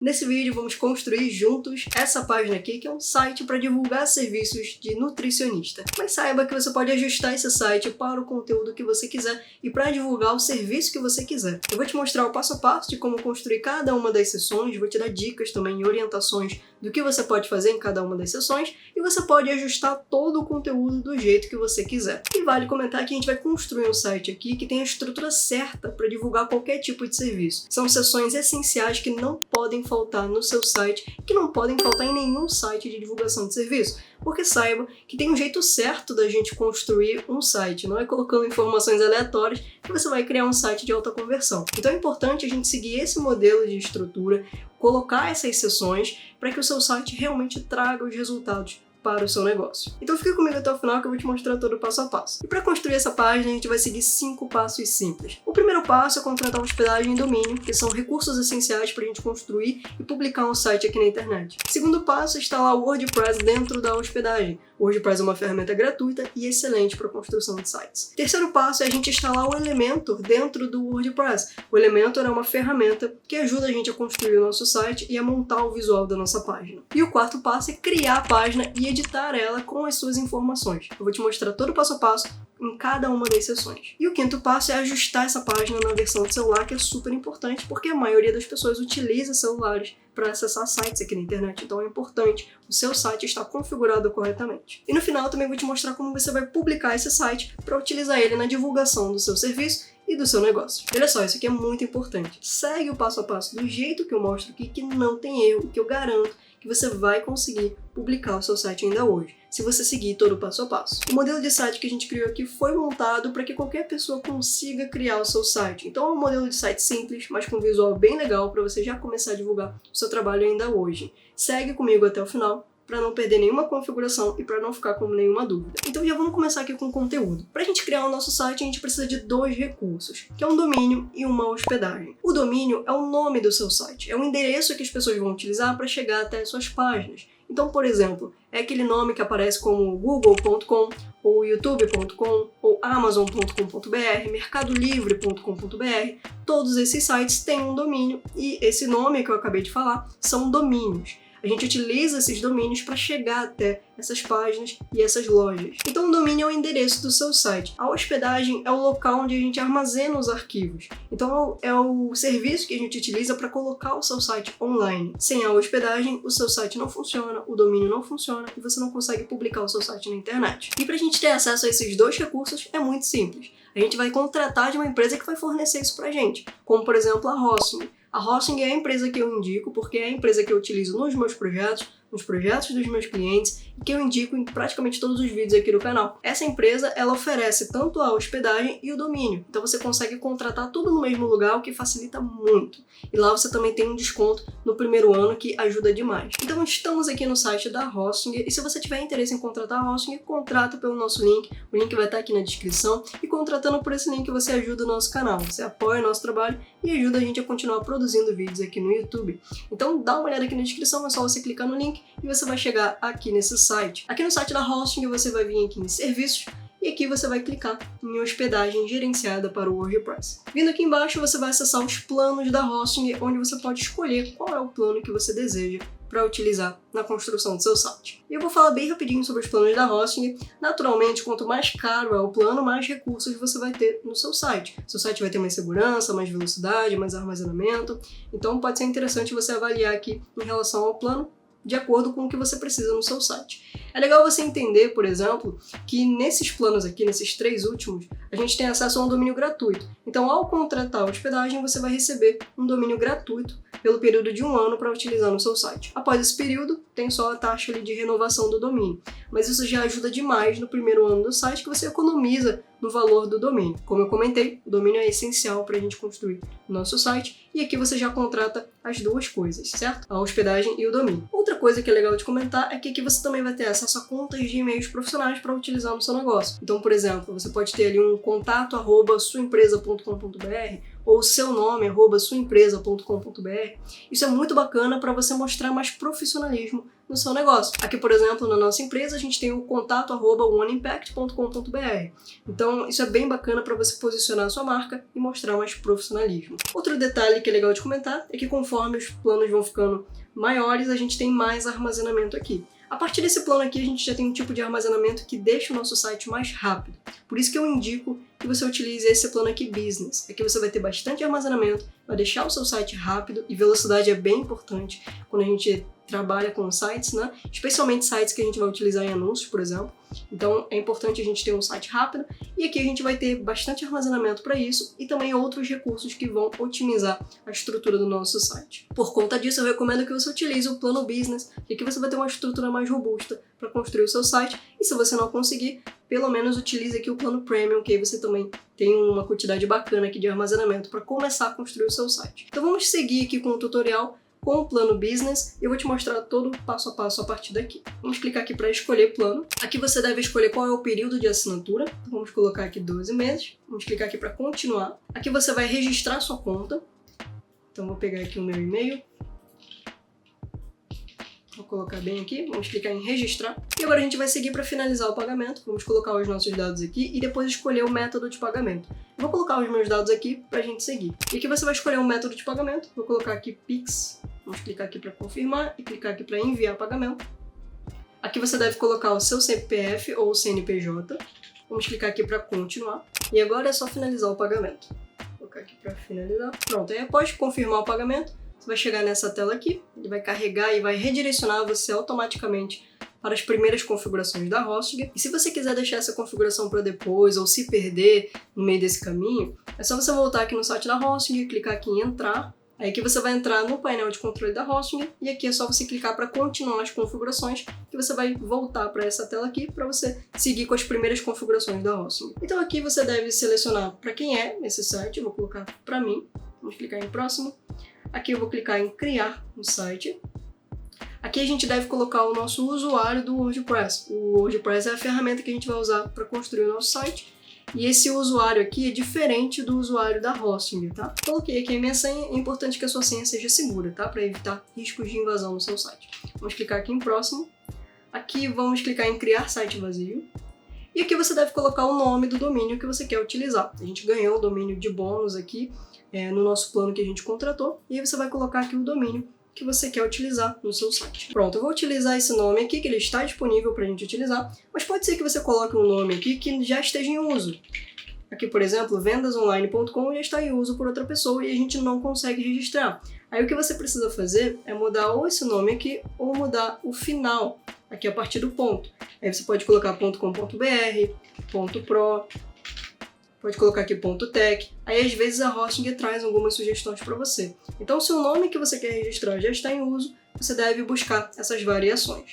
Nesse vídeo vamos construir juntos essa página aqui, que é um site para divulgar serviços de nutricionista. Mas saiba que você pode ajustar esse site para o conteúdo que você quiser e para divulgar o serviço que você quiser. Eu vou te mostrar o passo a passo de como construir cada uma das sessões, vou te dar dicas também e orientações do que você pode fazer em cada uma das sessões e você pode ajustar todo o conteúdo do jeito que você quiser. E vale comentar que a gente vai construir um site aqui que tem a estrutura certa para divulgar qualquer tipo de serviço. São sessões essenciais que não podem faltar no seu site, que não podem faltar em nenhum site de divulgação de serviço, porque saiba que tem um jeito certo da gente construir um site, não é colocando informações aleatórias que você vai criar um site de alta conversão. Então é importante a gente seguir esse modelo de estrutura, colocar essas sessões para que o seu site realmente traga os resultados para o seu negócio. Então fica comigo até o final que eu vou te mostrar todo o passo a passo. E para construir essa página a gente vai seguir 5 passos simples. O primeiro passo é contratar hospedagem e domínio, que são recursos essenciais para a gente construir e publicar um site aqui na internet. O segundo passo é instalar o WordPress dentro da hospedagem. O WordPress é uma ferramenta gratuita e excelente para a construção de sites. O terceiro passo é a gente instalar o Elementor dentro do WordPress. O Elementor é uma ferramenta que ajuda a gente a construir o nosso site e a montar o visual da nossa página. E o quarto passo é criar a página e editar ela com as suas informações. Eu vou te mostrar todo o passo a passo em cada uma das sessões. E o quinto passo é ajustar essa página na versão de celular, que é super importante porque a maioria das pessoas utiliza celulares para acessar sites aqui na internet, então é importante o seu site estar configurado corretamente. E no final também vou te mostrar como você vai publicar esse site para utilizar ele na divulgação do seu serviço e do seu negócio. Olha só, isso aqui é muito importante. Segue o passo a passo do jeito que eu mostro aqui, que não tem erro, que eu garanto que você vai conseguir publicar o seu site ainda hoje, se você seguir todo o passo a passo. O modelo de site que a gente criou aqui foi montado para que qualquer pessoa consiga criar o seu site. Então é um modelo de site simples, mas com um visual bem legal para você já começar a divulgar o seu trabalho ainda hoje. Segue comigo até o final, para não perder nenhuma configuração e para não ficar com nenhuma dúvida. Então já vamos começar aqui com o conteúdo. Para a gente criar o nosso site, a gente precisa de 2 recursos, que é um domínio e uma hospedagem. O domínio é o nome do seu site, é o endereço que as pessoas vão utilizar para chegar até as suas páginas. Então, por exemplo, é aquele nome que aparece como google.com, ou youtube.com, ou amazon.com.br, mercadolivre.com.br. Todos esses sites têm um domínio e esse nome que eu acabei de falar são domínios. A gente utiliza esses domínios para chegar até essas páginas e essas lojas. Então o domínio é o endereço do seu site. A hospedagem é o local onde a gente armazena os arquivos. Então é o serviço que a gente utiliza para colocar o seu site online. Sem a hospedagem, o seu site não funciona, o domínio não funciona e você não consegue publicar o seu site na internet. E para a gente ter acesso a esses 2 recursos é muito simples. A gente vai contratar de uma empresa que vai fornecer isso para a gente, como por exemplo a Hosting. A Hosting é a empresa que eu indico porque é a empresa que eu utilizo nos meus projetos, nos projetos dos meus clientes e que eu indico em praticamente todos os vídeos aqui do canal. Essa empresa, ela oferece tanto a hospedagem e o domínio, então você consegue contratar tudo no mesmo lugar, o que facilita muito. E lá você também tem um desconto no primeiro ano que ajuda demais. Então estamos aqui no site da Hosting e se você tiver interesse em contratar a Hosting, contrata pelo nosso link, o link vai estar aqui na descrição e contratando por esse link você ajuda o nosso canal, você apoia o nosso trabalho e ajuda a gente a continuar produzindo vídeos aqui no YouTube. Então dá uma olhada aqui na descrição, é só você clicar no link e você vai chegar aqui nesse site. Aqui no site da Hosting você vai vir aqui em serviços e aqui você vai clicar em hospedagem gerenciada para o WordPress. Vindo aqui embaixo você vai acessar os planos da Hosting, onde você pode escolher qual é o plano que você deseja para utilizar na construção do seu site. E eu vou falar bem rapidinho sobre os planos da Hosting. Naturalmente, quanto mais caro é o plano, mais recursos você vai ter no seu site. Seu site vai ter mais segurança, mais velocidade, mais armazenamento. Então pode ser interessante você avaliar aqui em relação ao plano de acordo com o que você precisa no seu site. É legal você entender, por exemplo, que nesses planos aqui, nesses 3 últimos, a gente tem acesso a um domínio gratuito. Então, ao contratar a hospedagem, você vai receber um domínio gratuito pelo período de 1 ano para utilizar no seu site. Após esse período, tem só a taxa ali de renovação do domínio. Mas isso já ajuda demais no primeiro ano do site, que você economiza no valor do domínio. Como eu comentei, o domínio é essencial para a gente construir o nosso site e aqui você já contrata as 2 coisas, certo? A hospedagem e o domínio. Outra coisa que é legal de comentar é que aqui você também vai ter acesso a contas de e-mails profissionais para utilizar no seu negócio. Então, por exemplo, você pode ter ali um contato@suaempresa.com.br ou o seu nome, @suaempresa.com.br. Isso é muito bacana para você mostrar mais profissionalismo no seu negócio. Aqui, por exemplo, na nossa empresa, a gente tem o contato @oneimpact.com.br. Então, isso é bem bacana para você posicionar a sua marca e mostrar mais profissionalismo. Outro detalhe que é legal de comentar é que conforme os planos vão ficando maiores, a gente tem mais armazenamento aqui. A partir desse plano aqui, a gente já tem um tipo de armazenamento que deixa o nosso site mais rápido. Por isso que eu indico que você utilize esse plano aqui Business. Aqui você vai ter bastante armazenamento, vai deixar o seu site rápido, e velocidade é bem importante quando a gente trabalha com sites, né? Especialmente sites que a gente vai utilizar em anúncios, por exemplo. Então é importante a gente ter um site rápido, e aqui a gente vai ter bastante armazenamento para isso e também outros recursos que vão otimizar a estrutura do nosso site. Por conta disso, eu recomendo que você utilize o plano Business, que aqui você vai ter uma estrutura mais robusta para construir o seu site, e se você não conseguir, pelo menos utilize aqui o plano Premium, que aí você também tem uma quantidade bacana aqui de armazenamento para começar a construir o seu site. Então vamos seguir aqui com o tutorial com o plano Business, e eu vou te mostrar todo o passo a passo a partir daqui. Vamos clicar aqui para escolher plano. Aqui você deve escolher qual é o período de assinatura. Então vamos colocar aqui 12 meses. Vamos clicar aqui para continuar. Aqui você vai registrar sua conta. Então vou pegar aqui o meu e-mail. Vou colocar bem aqui, vamos clicar em registrar. E agora a gente vai seguir para finalizar o pagamento. Vamos colocar os nossos dados aqui e depois escolher o método de pagamento. Eu vou colocar os meus dados aqui para a gente seguir. E aqui você vai escolher um método de pagamento. Vou colocar aqui Pix. Vamos clicar aqui para confirmar e clicar aqui para enviar pagamento. Aqui você deve colocar o seu CPF ou CNPJ. Vamos clicar aqui para continuar. E agora é só finalizar o pagamento. Vou colocar aqui para finalizar. Pronto, aí após confirmar o pagamento, você vai chegar nessa tela aqui, ele vai carregar e vai redirecionar você automaticamente para as primeiras configurações da Hosting. E se você quiser deixar essa configuração para depois ou se perder no meio desse caminho, é só você voltar aqui no site da Hosting, clicar aqui em entrar. Aí aqui você vai entrar no painel de controle da Hosting e aqui é só você clicar para continuar as configurações, que você vai voltar para essa tela aqui para você seguir com as primeiras configurações da Hosting. Então aqui você deve selecionar para quem é esse site, eu vou colocar para mim, vamos clicar em próximo. Aqui eu vou clicar em criar um site. Aqui a gente deve colocar o nosso usuário do WordPress. O WordPress é a ferramenta que a gente vai usar para construir o nosso site. E esse usuário aqui é diferente do usuário da Hosting, tá? Coloquei aqui a minha senha, é importante que a sua senha seja segura, tá? Para evitar riscos de invasão no seu site. Vamos clicar aqui em próximo. Aqui vamos clicar em criar site vazio. E aqui você deve colocar o nome do domínio que você quer utilizar. A gente ganhou o domínio de bônus aqui no nosso plano que a gente contratou. E aí você vai colocar aqui o domínio que você quer utilizar no seu site. Pronto, eu vou utilizar esse nome aqui, que ele está disponível para a gente utilizar, mas pode ser que você coloque um nome aqui que já esteja em uso. Aqui, por exemplo, vendasonline.com já está em uso por outra pessoa e a gente não consegue registrar. Aí o que você precisa fazer é mudar ou esse nome aqui ou mudar o final, aqui a partir do ponto. Aí você pode colocar .com.br, .pro, pode colocar aqui .tech, aí às vezes a Hosting traz algumas sugestões para você. Então se o nome que você quer registrar já está em uso, você deve buscar essas variações.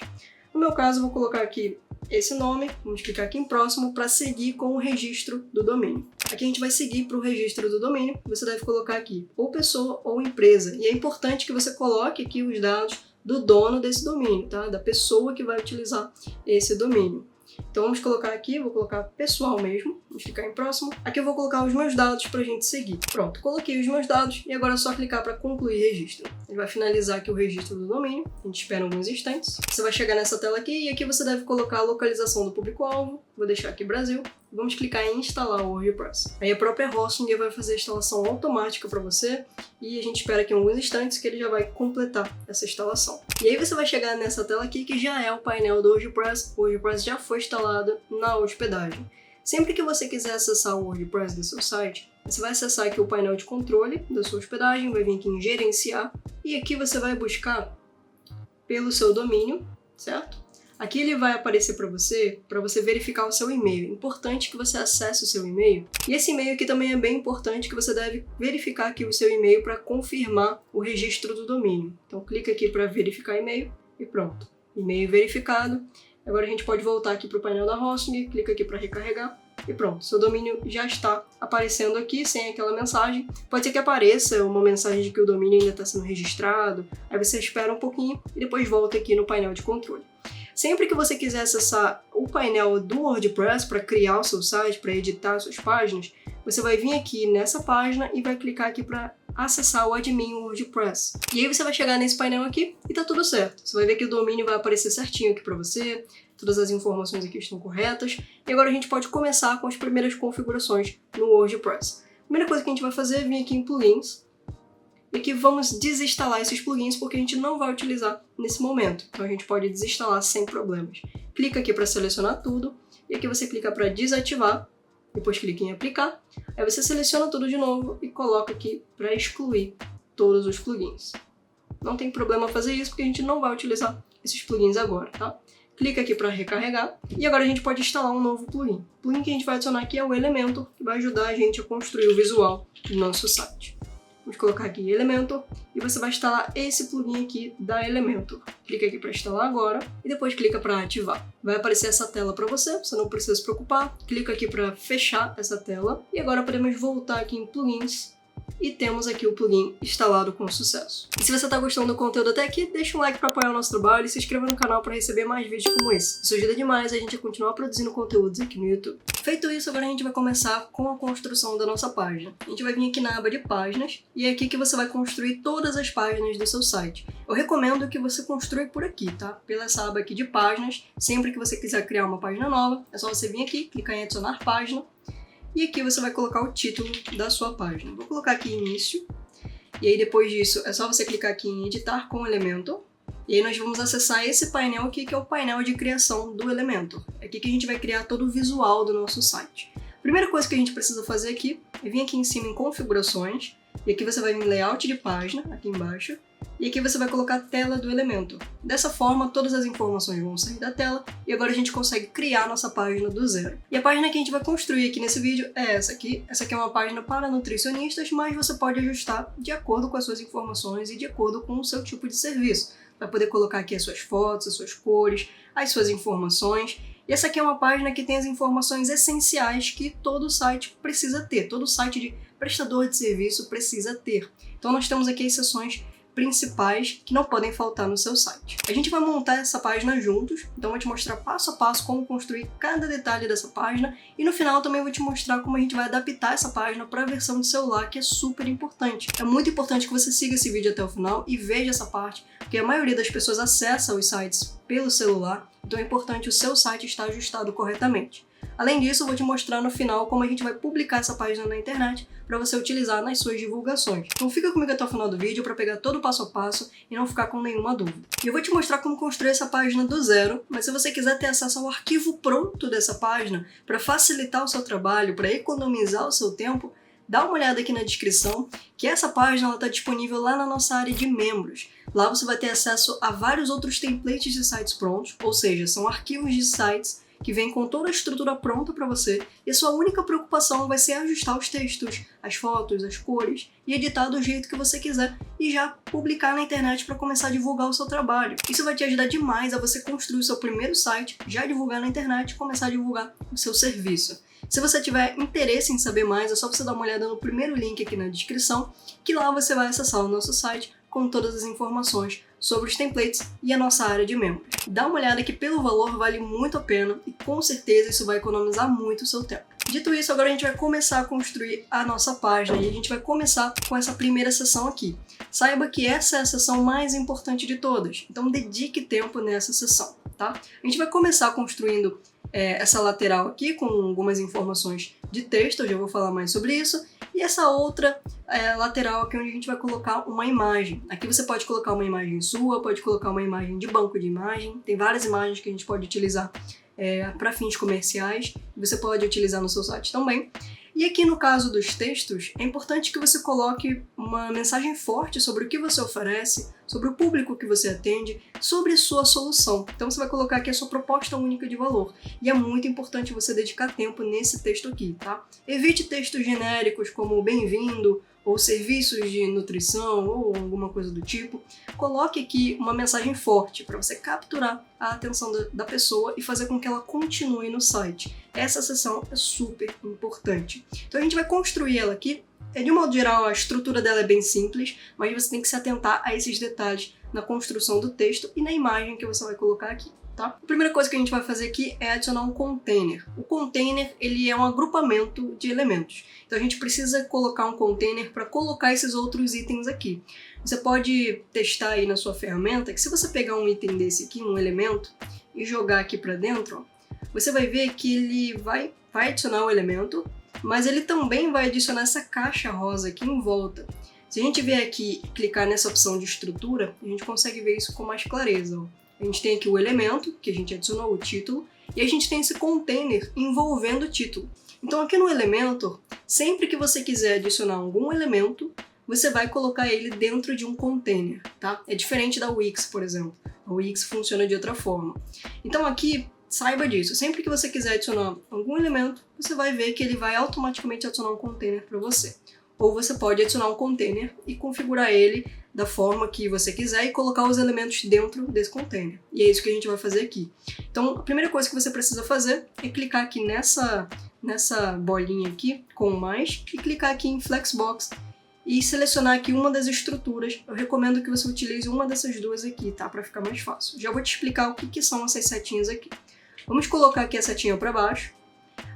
No meu caso, eu vou colocar aqui esse nome, vamos clicar aqui em próximo para seguir com o registro do domínio. Aqui a gente vai seguir para o registro do domínio, você deve colocar aqui ou pessoa ou empresa, e é importante que você coloque aqui os dados do dono desse domínio, tá? Da pessoa que vai utilizar esse domínio. Então vamos colocar aqui, vou colocar pessoal mesmo, vamos clicar em próximo. Aqui eu vou colocar os meus dados para a gente seguir. Pronto, coloquei os meus dados e agora é só clicar para concluir registro. Ele vai finalizar aqui o registro do domínio, a gente espera alguns instantes. Você vai chegar nessa tela aqui e aqui você deve colocar a localização do público-alvo, vou deixar aqui Brasil. Vamos clicar em instalar o WordPress. Aí a própria Hosting vai fazer a instalação automática para você e a gente espera aqui alguns instantes que ele já vai completar essa instalação. E aí você vai chegar nessa tela aqui que já é o painel do WordPress. O WordPress já foi instalado na hospedagem. Sempre que você quiser acessar o WordPress do seu site, você vai acessar aqui o painel de controle da sua hospedagem, vai vir aqui em gerenciar e aqui você vai buscar pelo seu domínio, certo? Aqui ele vai aparecer para você verificar o seu e-mail. É importante que você acesse o seu e-mail. E esse e-mail aqui também é bem importante que você deve verificar aqui o seu e-mail para confirmar o registro do domínio. Então clica aqui para verificar e-mail e pronto. E-mail verificado. Agora a gente pode voltar aqui para o painel da Hosting, clica aqui para recarregar e pronto. Seu domínio já está aparecendo aqui sem aquela mensagem. Pode ser que apareça uma mensagem de que o domínio ainda está sendo registrado. Aí você espera um pouquinho e depois volta aqui no painel de controle. Sempre que você quiser acessar o painel do WordPress para criar o seu site, para editar suas páginas, você vai vir aqui nessa página e vai clicar aqui para acessar o admin WordPress. E aí você vai chegar nesse painel aqui e tá tudo certo. Você vai ver que o domínio vai aparecer certinho aqui para você, todas as informações aqui estão corretas. E agora a gente pode começar com as primeiras configurações no WordPress. A primeira coisa que a gente vai fazer é vir aqui em plugins. E aqui vamos desinstalar esses plugins porque a gente não vai utilizar nesse momento. Então a gente pode desinstalar sem problemas. Clica aqui para selecionar tudo. E aqui você clica para desativar. Depois clica em aplicar. Aí você seleciona tudo de novo e coloca aqui para excluir todos os plugins. Não tem problema fazer isso porque a gente não vai utilizar esses plugins agora, tá? Clica aqui para recarregar e agora a gente pode instalar um novo plugin. O plugin que a gente vai adicionar aqui é o Elementor, que vai ajudar a gente a construir o visual do nosso site. Vamos colocar aqui Elementor e você vai instalar esse plugin aqui da Elementor. Clica aqui para instalar agora e depois clica para ativar. Vai aparecer essa tela para você, você não precisa se preocupar. Clica aqui para fechar essa tela e agora podemos voltar aqui em plugins e temos aqui o plugin instalado com sucesso. E se você está gostando do conteúdo até aqui, deixa um like para apoiar o nosso trabalho e se inscreva no canal para receber mais vídeos como esse. Isso ajuda demais a gente a continuar produzindo conteúdos aqui no YouTube. Feito isso, agora a gente vai começar com a construção da nossa página. A gente vai vir aqui na aba de páginas e é aqui que você vai construir todas as páginas do seu site. Eu recomendo que você construa por aqui, tá? Pela essa aba aqui de páginas. Sempre que você quiser criar uma página nova, é só você vir aqui, clicar em adicionar página. E aqui você vai colocar o título da sua página. Vou colocar aqui início. E aí depois disso é só você clicar aqui em editar com Elementor. E aí nós vamos acessar esse painel aqui, que é o painel de criação do Elementor. É aqui que a gente vai criar todo o visual do nosso site. A primeira coisa que a gente precisa fazer aqui é vir aqui em cima em configurações. E aqui você vai vir em layout de página, aqui embaixo. E aqui você vai colocar a tela do Elementor. Dessa forma, todas as informações vão sair da tela e agora a gente consegue criar a nossa página do zero. E a página que a gente vai construir aqui nesse vídeo é essa aqui. Essa aqui é uma página para nutricionistas, mas você pode ajustar de acordo com as suas informações e de acordo com o seu tipo de serviço. Vai poder colocar aqui as suas fotos, as suas cores, as suas informações. E essa aqui é uma página que tem as informações essenciais que todo site precisa ter, todo site de prestador de serviço precisa ter. Então nós temos aqui as seções principais que não podem faltar no seu site. A gente vai montar essa página juntos, então eu vou te mostrar passo a passo como construir cada detalhe dessa página e no final também vou te mostrar como a gente vai adaptar essa página para a versão de celular, que é super importante. É muito importante que você siga esse vídeo até o final e veja essa parte, porque a maioria das pessoas acessa os sites pelo celular, então é importante o seu site estar ajustado corretamente. Além disso, eu vou te mostrar no final como a gente vai publicar essa página na internet para você utilizar nas suas divulgações. Então fica comigo até o final do vídeo para pegar todo o passo a passo e não ficar com nenhuma dúvida. E eu vou te mostrar como construir essa página do zero, mas se você quiser ter acesso ao arquivo pronto dessa página, para facilitar o seu trabalho, para economizar o seu tempo, dá uma olhada aqui na descrição, que essa página está disponível lá na nossa área de membros. Lá você vai ter acesso a vários outros templates de sites prontos, ou seja, são arquivos de sites que vem com toda a estrutura pronta para você e a sua única preocupação vai ser ajustar os textos, as fotos, as cores e editar do jeito que você quiser e já publicar na internet para começar a divulgar o seu trabalho. Isso vai te ajudar demais a você construir o seu primeiro site, já divulgar na internet e começar a divulgar o seu serviço. Se você tiver interesse em saber mais, é só você dar uma olhada no primeiro link aqui na descrição, que lá você vai acessar o nosso site com todas as informações sobre os templates e a nossa área de membros. Dá uma olhada que pelo valor vale muito a pena e com certeza isso vai economizar muito o seu tempo. Dito isso, agora a gente vai começar a construir a nossa página e a gente vai começar com essa primeira seção aqui. Saiba que essa é a seção mais importante de todas, então dedique tempo nessa seção, tá? A gente vai começar construindo essa lateral aqui com algumas informações de texto, eu já vou falar mais sobre isso, e essa outra lateral aqui onde a gente vai colocar uma imagem. Aqui você pode colocar uma imagem sua, pode colocar uma imagem de banco de imagem, tem várias imagens que a gente pode utilizar para fins comerciais, e você pode utilizar no seu site também. E aqui no caso dos textos, é importante que você coloque uma mensagem forte sobre o que você oferece, sobre o público que você atende, sobre sua solução. Então você vai colocar aqui a sua proposta única de valor. E é muito importante você dedicar tempo nesse texto aqui, tá? Evite textos genéricos como bem-vindo, ou serviços de nutrição, ou alguma coisa do tipo. Coloque aqui uma mensagem forte para você capturar a atenção da pessoa e fazer com que ela continue no site. Essa seção é super importante. Então a gente vai construir ela aqui. De um modo geral, a estrutura dela é bem simples, mas você tem que se atentar a esses detalhes na construção do texto e na imagem que você vai colocar aqui. tá? A primeira coisa que a gente vai fazer aqui é adicionar um container. O container, ele é um agrupamento de elementos. Então a gente precisa colocar um container para colocar esses outros itens aqui. Você pode testar aí na sua ferramenta que se você pegar um item desse aqui, um elemento, e jogar aqui para dentro, ó, você vai ver que ele vai adicionar o elemento, mas ele também vai adicionar essa caixa rosa aqui em volta. Se a gente vier aqui e clicar nessa opção de estrutura, a gente consegue ver isso com mais clareza, ó. A gente tem aqui o elemento, que a gente adicionou o título, e a gente tem esse container envolvendo o título. Então aqui no Elementor, sempre que você quiser adicionar algum elemento, você vai colocar ele dentro de um container, tá? É diferente da Wix, por exemplo. A Wix funciona de outra forma. Então aqui, saiba disso. Sempre que você quiser adicionar algum elemento, você vai ver que ele vai automaticamente adicionar um container para você. Ou você pode adicionar um container e configurar ele da forma que você quiser e colocar os elementos dentro desse container. E é isso que a gente vai fazer aqui. Então, a primeira coisa que você precisa fazer é clicar aqui nessa bolinha aqui, com mais, e clicar aqui em Flexbox e selecionar aqui uma das estruturas. Eu recomendo que você utilize uma dessas duas aqui, tá? Para ficar mais fácil. Já vou te explicar o que são essas setinhas aqui. Vamos colocar aqui a setinha para baixo.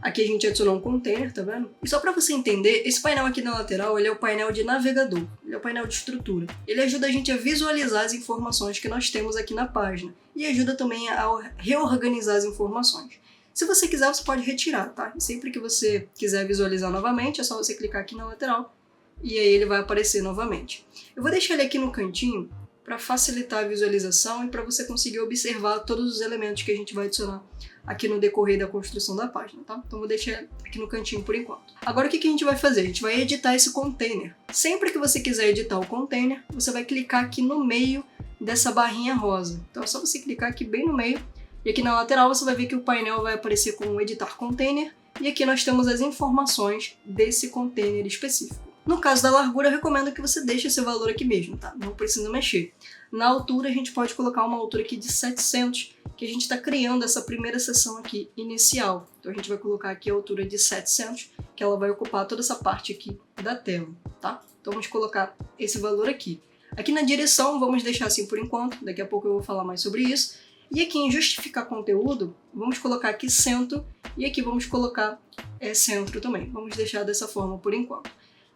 Aqui a gente adicionou um container, tá vendo? E só para você entender, esse painel aqui na lateral, ele é o painel de navegador, ele é o painel de estrutura. Ele ajuda a gente a visualizar as informações que nós temos aqui na página e ajuda também a reorganizar as informações. Se você quiser, você pode retirar, tá? E sempre que você quiser visualizar novamente, é só você clicar aqui na lateral e aí ele vai aparecer novamente. Eu vou deixar ele aqui no cantinho para facilitar a visualização e para você conseguir observar todos os elementos que a gente vai adicionar aqui no decorrer da construção da página, tá? Então vou deixar aqui no cantinho por enquanto. Agora o que a gente vai fazer? A gente vai editar esse container. Sempre que você quiser editar o container, você vai clicar aqui no meio dessa barrinha rosa. Então é só você clicar aqui bem no meio e aqui na lateral você vai ver que o painel vai aparecer com editar container e aqui nós temos as informações desse container específico. No caso da largura, eu recomendo que você deixe esse valor aqui mesmo, tá? Não precisa mexer. Na altura, a gente pode colocar uma altura aqui de 700, que a gente está criando essa primeira seção aqui inicial. Então a gente vai colocar aqui a altura de 700, que ela vai ocupar toda essa parte aqui da tela, tá? Então vamos colocar esse valor aqui. Aqui na direção, vamos deixar assim por enquanto, daqui a pouco eu vou falar mais sobre isso. E aqui em justificar conteúdo, vamos colocar aqui centro, e aqui vamos colocar centro também. Vamos deixar dessa forma por enquanto.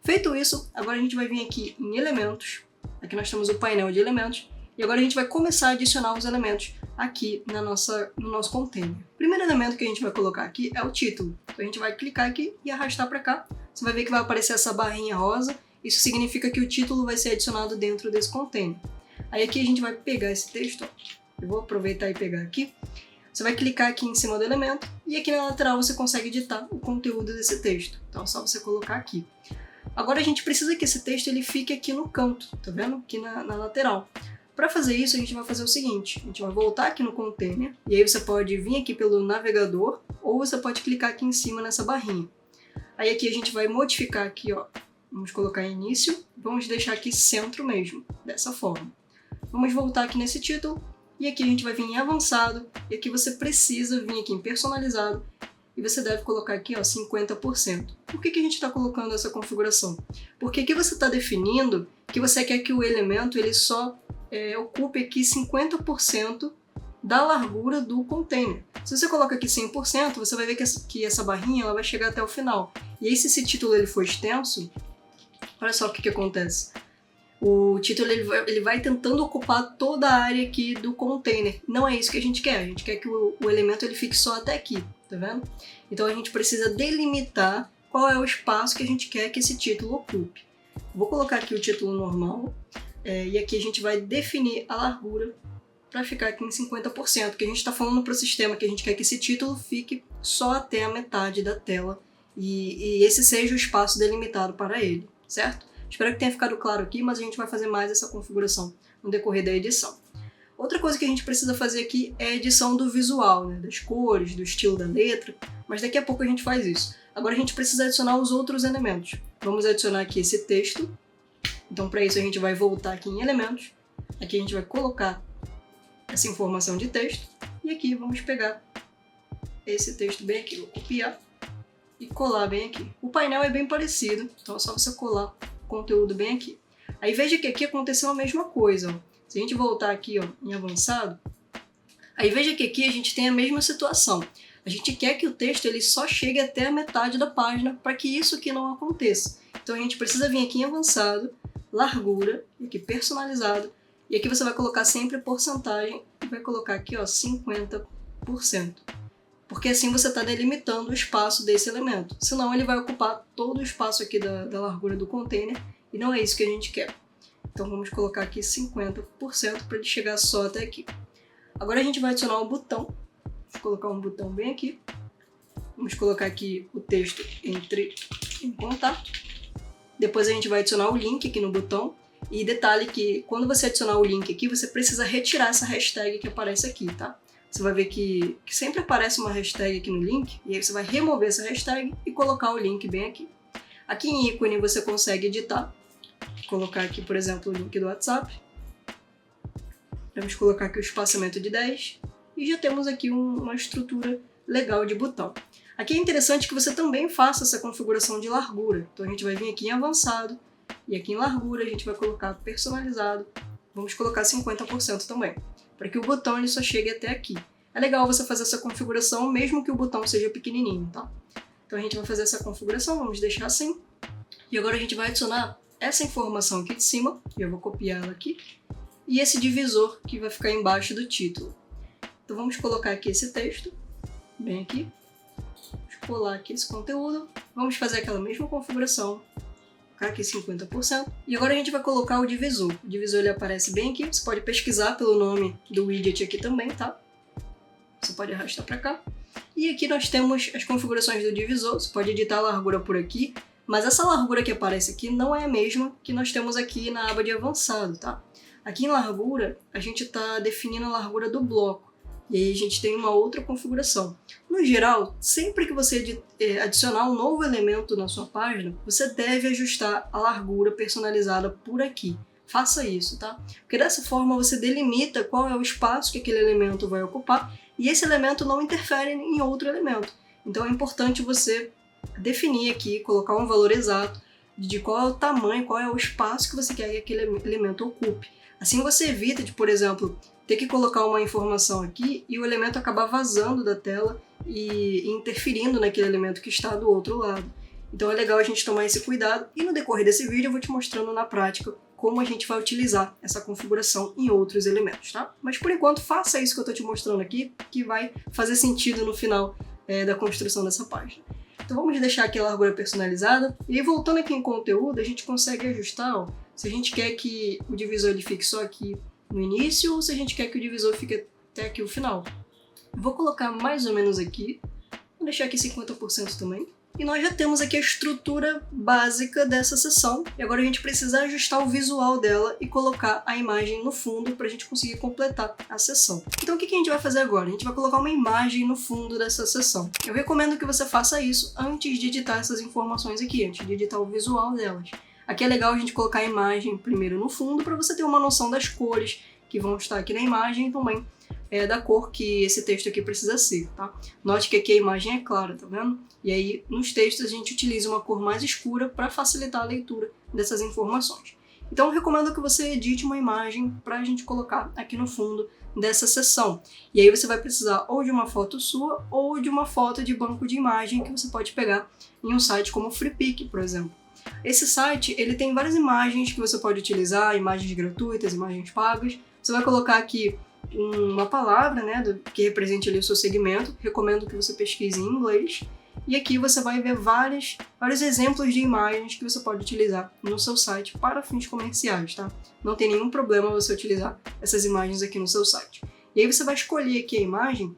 Feito isso, agora a gente vai vir aqui em elementos, aqui nós temos o painel de elementos, e agora a gente vai começar a adicionar os elementos aqui no nosso container. O primeiro elemento que a gente vai colocar aqui é o título. Então a gente vai clicar aqui e arrastar para cá, você vai ver que vai aparecer essa barrinha rosa, isso significa que o título vai ser adicionado dentro desse container. Aí aqui a gente vai pegar esse texto, ó. Eu vou aproveitar e pegar aqui. Você vai clicar aqui em cima do elemento, e aqui na lateral você consegue editar o conteúdo desse texto. Então é só você colocar aqui. Agora a gente precisa que esse texto ele fique aqui no canto, tá vendo? Aqui na lateral. Para fazer isso, a gente vai fazer o seguinte, a gente vai voltar aqui no container, e aí você pode vir aqui pelo navegador, ou você pode clicar aqui em cima nessa barrinha. Aí aqui a gente vai modificar aqui, ó, vamos colocar em início, vamos deixar aqui centro mesmo, dessa forma. Vamos voltar aqui nesse título, e aqui a gente vai vir em avançado, e aqui você precisa vir aqui em personalizado, e você deve colocar aqui, ó, 50%. Por que a gente está colocando essa configuração? Porque aqui você está definindo que você quer que o elemento ele só ocupe aqui 50% da largura do container. Se você coloca aqui 100%, você vai ver que essa barrinha ela vai chegar até o final. E aí se esse título ele for extenso, olha só o que acontece. O título ele vai tentando ocupar toda a área aqui do container. Não é isso que a gente quer que o elemento ele fique só até aqui, tá vendo? Então a gente precisa delimitar qual é o espaço que a gente quer que esse título ocupe. Vou colocar aqui o título normal, e aqui a gente vai definir a largura para ficar aqui em 50%, porque a gente está falando para o sistema que a gente quer que esse título fique só até a metade da tela, e esse seja o espaço delimitado para ele, certo? Espero que tenha ficado claro aqui, mas a gente vai fazer mais essa configuração no decorrer da edição. Outra coisa que a gente precisa fazer aqui é a edição do visual, né? Das cores, do estilo da letra, mas daqui a pouco a gente faz isso. Agora a gente precisa adicionar os outros elementos. Vamos adicionar aqui esse texto. Então para isso a gente vai voltar aqui em elementos. Aqui a gente vai colocar essa informação de texto. E aqui vamos pegar esse texto bem aqui. Vou copiar e colar bem aqui. O painel é bem parecido, então é só você colar o conteúdo bem aqui. Aí veja que aqui aconteceu a mesma coisa, ó. Se a gente voltar aqui, ó, em avançado, Aí veja que aqui a gente tem a mesma situação. A gente quer que o texto ele só chegue até a metade da página para que isso aqui não aconteça. Então a gente precisa vir aqui em avançado, largura, e aqui personalizado, e aqui você vai colocar sempre a porcentagem e vai colocar aqui ó, 50%. Porque assim você está delimitando o espaço desse elemento. Senão ele vai ocupar todo o espaço aqui da largura do container e não é isso que a gente quer. Então vamos colocar aqui 50% para ele chegar só até aqui. Agora a gente vai adicionar um botão. Vou colocar um botão bem aqui. Vamos colocar aqui o texto entre em contato. Depois a gente vai adicionar o link aqui no botão. E detalhe que quando você adicionar o link aqui, você precisa retirar essa hashtag que aparece aqui, tá? Você vai ver que sempre aparece uma hashtag aqui no link, e aí você vai remover essa hashtag e colocar o link bem aqui. Aqui em ícone você consegue editar. Vou colocar aqui, por exemplo, o link do WhatsApp. Vamos colocar aqui o espaçamento de 10 e já temos aqui uma estrutura legal de botão. Aqui é interessante que você também faça essa configuração de largura. Então a gente vai vir aqui em avançado e aqui em largura a gente vai colocar personalizado. Vamos colocar 50% também, para que o botão ele só chegue até aqui. É legal você fazer essa configuração mesmo que o botão seja pequenininho, tá? Então a gente vai fazer essa configuração, vamos deixar assim. E agora a gente vai adicionar essa informação aqui de cima, e eu vou copiar ela aqui, e esse divisor que vai ficar embaixo do título. Então vamos colocar aqui esse texto, bem aqui, vamos colar aqui esse conteúdo, vamos fazer aquela mesma configuração, colocar aqui 50%, e agora a gente vai colocar o divisor. O divisor ele aparece bem aqui, você pode pesquisar pelo nome do widget aqui também, tá? Você pode arrastar para cá. E aqui nós temos as configurações do divisor, você pode editar a largura por aqui, mas essa largura que aparece aqui não é a mesma que nós temos aqui na aba de avançado, tá? Aqui em largura, a gente está definindo a largura do bloco, e aí a gente tem uma outra configuração. No geral, sempre que você adicionar um novo elemento na sua página, você deve ajustar a largura personalizada por aqui. Faça isso, tá? Porque dessa forma você delimita qual é o espaço que aquele elemento vai ocupar, e esse elemento não interfere em outro elemento. Então é importante você definir aqui, colocar um valor exato de qual é o tamanho, qual é o espaço que você quer que aquele elemento ocupe. Assim você evita de, por exemplo, ter que colocar uma informação aqui e o elemento acabar vazando da tela e interferindo naquele elemento que está do outro lado. Então é legal a gente tomar esse cuidado e no decorrer desse vídeo eu vou te mostrando na prática como a gente vai utilizar essa configuração em outros elementos, tá? Mas por enquanto faça isso que eu estou te mostrando aqui, que vai fazer sentido no final da construção dessa página. Então vamos deixar aqui a largura personalizada e aí, voltando aqui em conteúdo, a gente consegue ajustar, ó, se a gente quer que o divisor ele fique só aqui no início ou se a gente quer que o divisor fique até aqui o final. Vou colocar mais ou menos aqui, vou deixar aqui 50% também. E nós já temos aqui a estrutura básica dessa seção, e agora a gente precisa ajustar o visual dela e colocar a imagem no fundo para a gente conseguir completar a seção. Então o que a gente vai fazer agora? A gente vai colocar uma imagem no fundo dessa seção. Eu recomendo que você faça isso antes de editar essas informações aqui, antes de editar o visual delas. Aqui é legal a gente colocar a imagem primeiro no fundo para você ter uma noção das cores que vão estar aqui na imagem e também da cor que esse texto aqui precisa ser, tá? Note que aqui a imagem é clara, tá vendo? E aí nos textos a gente utiliza uma cor mais escura para facilitar a leitura dessas informações. Então eu recomendo que você edite uma imagem para a gente colocar aqui no fundo dessa seção. E aí você vai precisar ou de uma foto sua ou de uma foto de banco de imagem que você pode pegar em um site como o FreePic, por exemplo. Esse site ele tem várias imagens que você pode utilizar, imagens gratuitas, imagens pagas. Você vai colocar aqui uma palavra, né, que represente ali o seu segmento. Recomendo que você pesquise em inglês. E aqui você vai ver vários exemplos de imagens que você pode utilizar no seu site para fins comerciais, tá? Não tem nenhum problema você utilizar essas imagens aqui no seu site. E aí você vai escolher aqui a imagem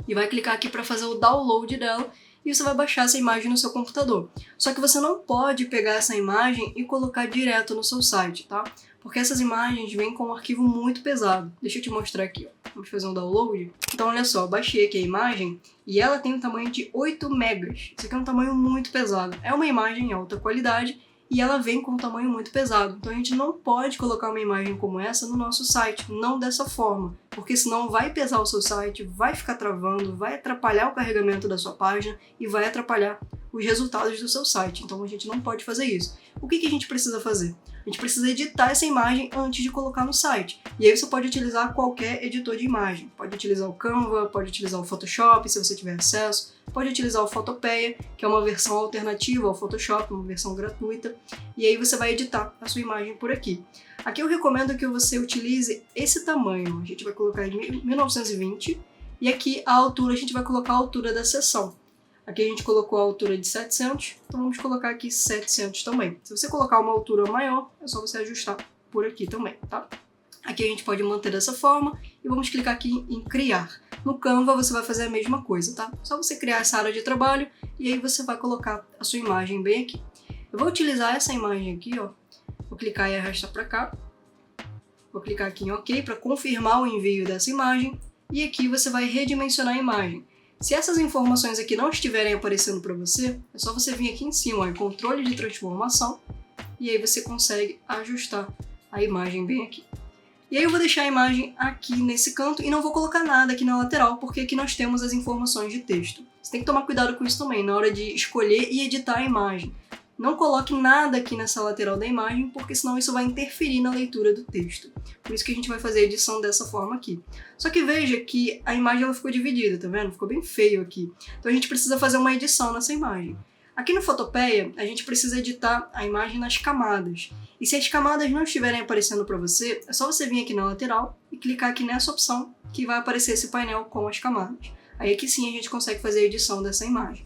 e vai clicar aqui para fazer o download dela e você vai baixar essa imagem no seu computador. Só que você não pode pegar essa imagem e colocar direto no seu site, tá? Porque essas imagens vêm com um arquivo muito pesado. Deixa eu te mostrar aqui, ó. Vamos fazer um download. Então olha só, eu baixei aqui a imagem e ela tem um tamanho de 8 megas. Isso aqui é um tamanho muito pesado. É uma imagem em alta qualidade e ela vem com um tamanho muito pesado. Então a gente não pode colocar uma imagem como essa no nosso site, não dessa forma. Porque senão vai pesar o seu site, vai ficar travando, vai atrapalhar o carregamento da sua página e vai atrapalhar os resultados do seu site. Então a gente não pode fazer isso. O que a gente precisa fazer? a gente precisa editar essa imagem antes de colocar no site. E aí você pode utilizar qualquer editor de imagem. Pode utilizar o Canva, pode utilizar o Photoshop, se você tiver acesso. Pode utilizar o Photopeia, que é uma versão alternativa ao Photoshop, uma versão gratuita. E aí você vai editar a sua imagem por aqui. Aqui eu recomendo que você utilize esse tamanho. A gente vai colocar de 1920. E aqui a altura, a gente vai colocar a altura da seção. Aqui a gente colocou a altura de 700, então vamos colocar aqui 700 também. Se você colocar uma altura maior, é só você ajustar por aqui também, tá? Aqui a gente pode manter dessa forma e vamos clicar aqui em criar. No Canva você vai fazer a mesma coisa, tá? Só você criar essa área de trabalho e aí você vai colocar a sua imagem bem aqui. Eu vou utilizar essa imagem aqui, ó. Vou clicar e arrastar para cá. Vou clicar aqui em OK para confirmar o envio dessa imagem e aqui você vai redimensionar a imagem. Se essas informações aqui não estiverem aparecendo para você, é só você vir aqui em cima, ó, em controle de transformação, e aí você consegue ajustar a imagem bem aqui. E aí eu vou deixar a imagem aqui nesse canto e não vou colocar nada aqui na lateral, porque aqui nós temos as informações de texto. Você tem que tomar cuidado com isso também, na hora de escolher e editar a imagem. Não coloque nada aqui nessa lateral da imagem, porque senão isso vai interferir na leitura do texto. Por isso que a gente vai fazer a edição dessa forma aqui. Só que veja que a imagem ela ficou dividida, tá vendo? Ficou bem feio aqui. Então a gente precisa fazer uma edição nessa imagem. Aqui no Photopeia, a gente precisa editar a imagem nas camadas. E se as camadas não estiverem aparecendo para você, é só você vir aqui na lateral e clicar aqui nessa opção, que vai aparecer esse painel com as camadas. Aí aqui sim a gente consegue fazer a edição dessa imagem.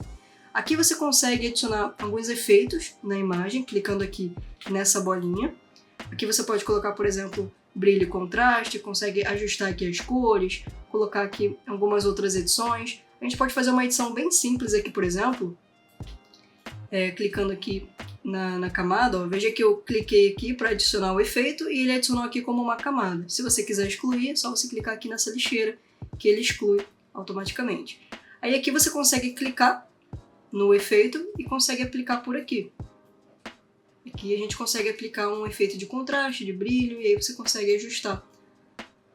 Aqui você consegue adicionar alguns efeitos na imagem, clicando aqui nessa bolinha. Aqui você pode colocar, por exemplo, brilho e contraste, consegue ajustar aqui as cores, colocar aqui algumas outras edições. A gente pode fazer uma edição bem simples aqui, por exemplo, clicando aqui na camada. Ó, veja que eu cliquei aqui para adicionar o efeito e ele adicionou aqui como uma camada. Se você quiser excluir, é só você clicar aqui nessa lixeira que ele exclui automaticamente. Aí aqui você consegue clicar no efeito e consegue aplicar por aqui. Aqui a gente consegue aplicar um efeito de contraste, de brilho, e aí você consegue ajustar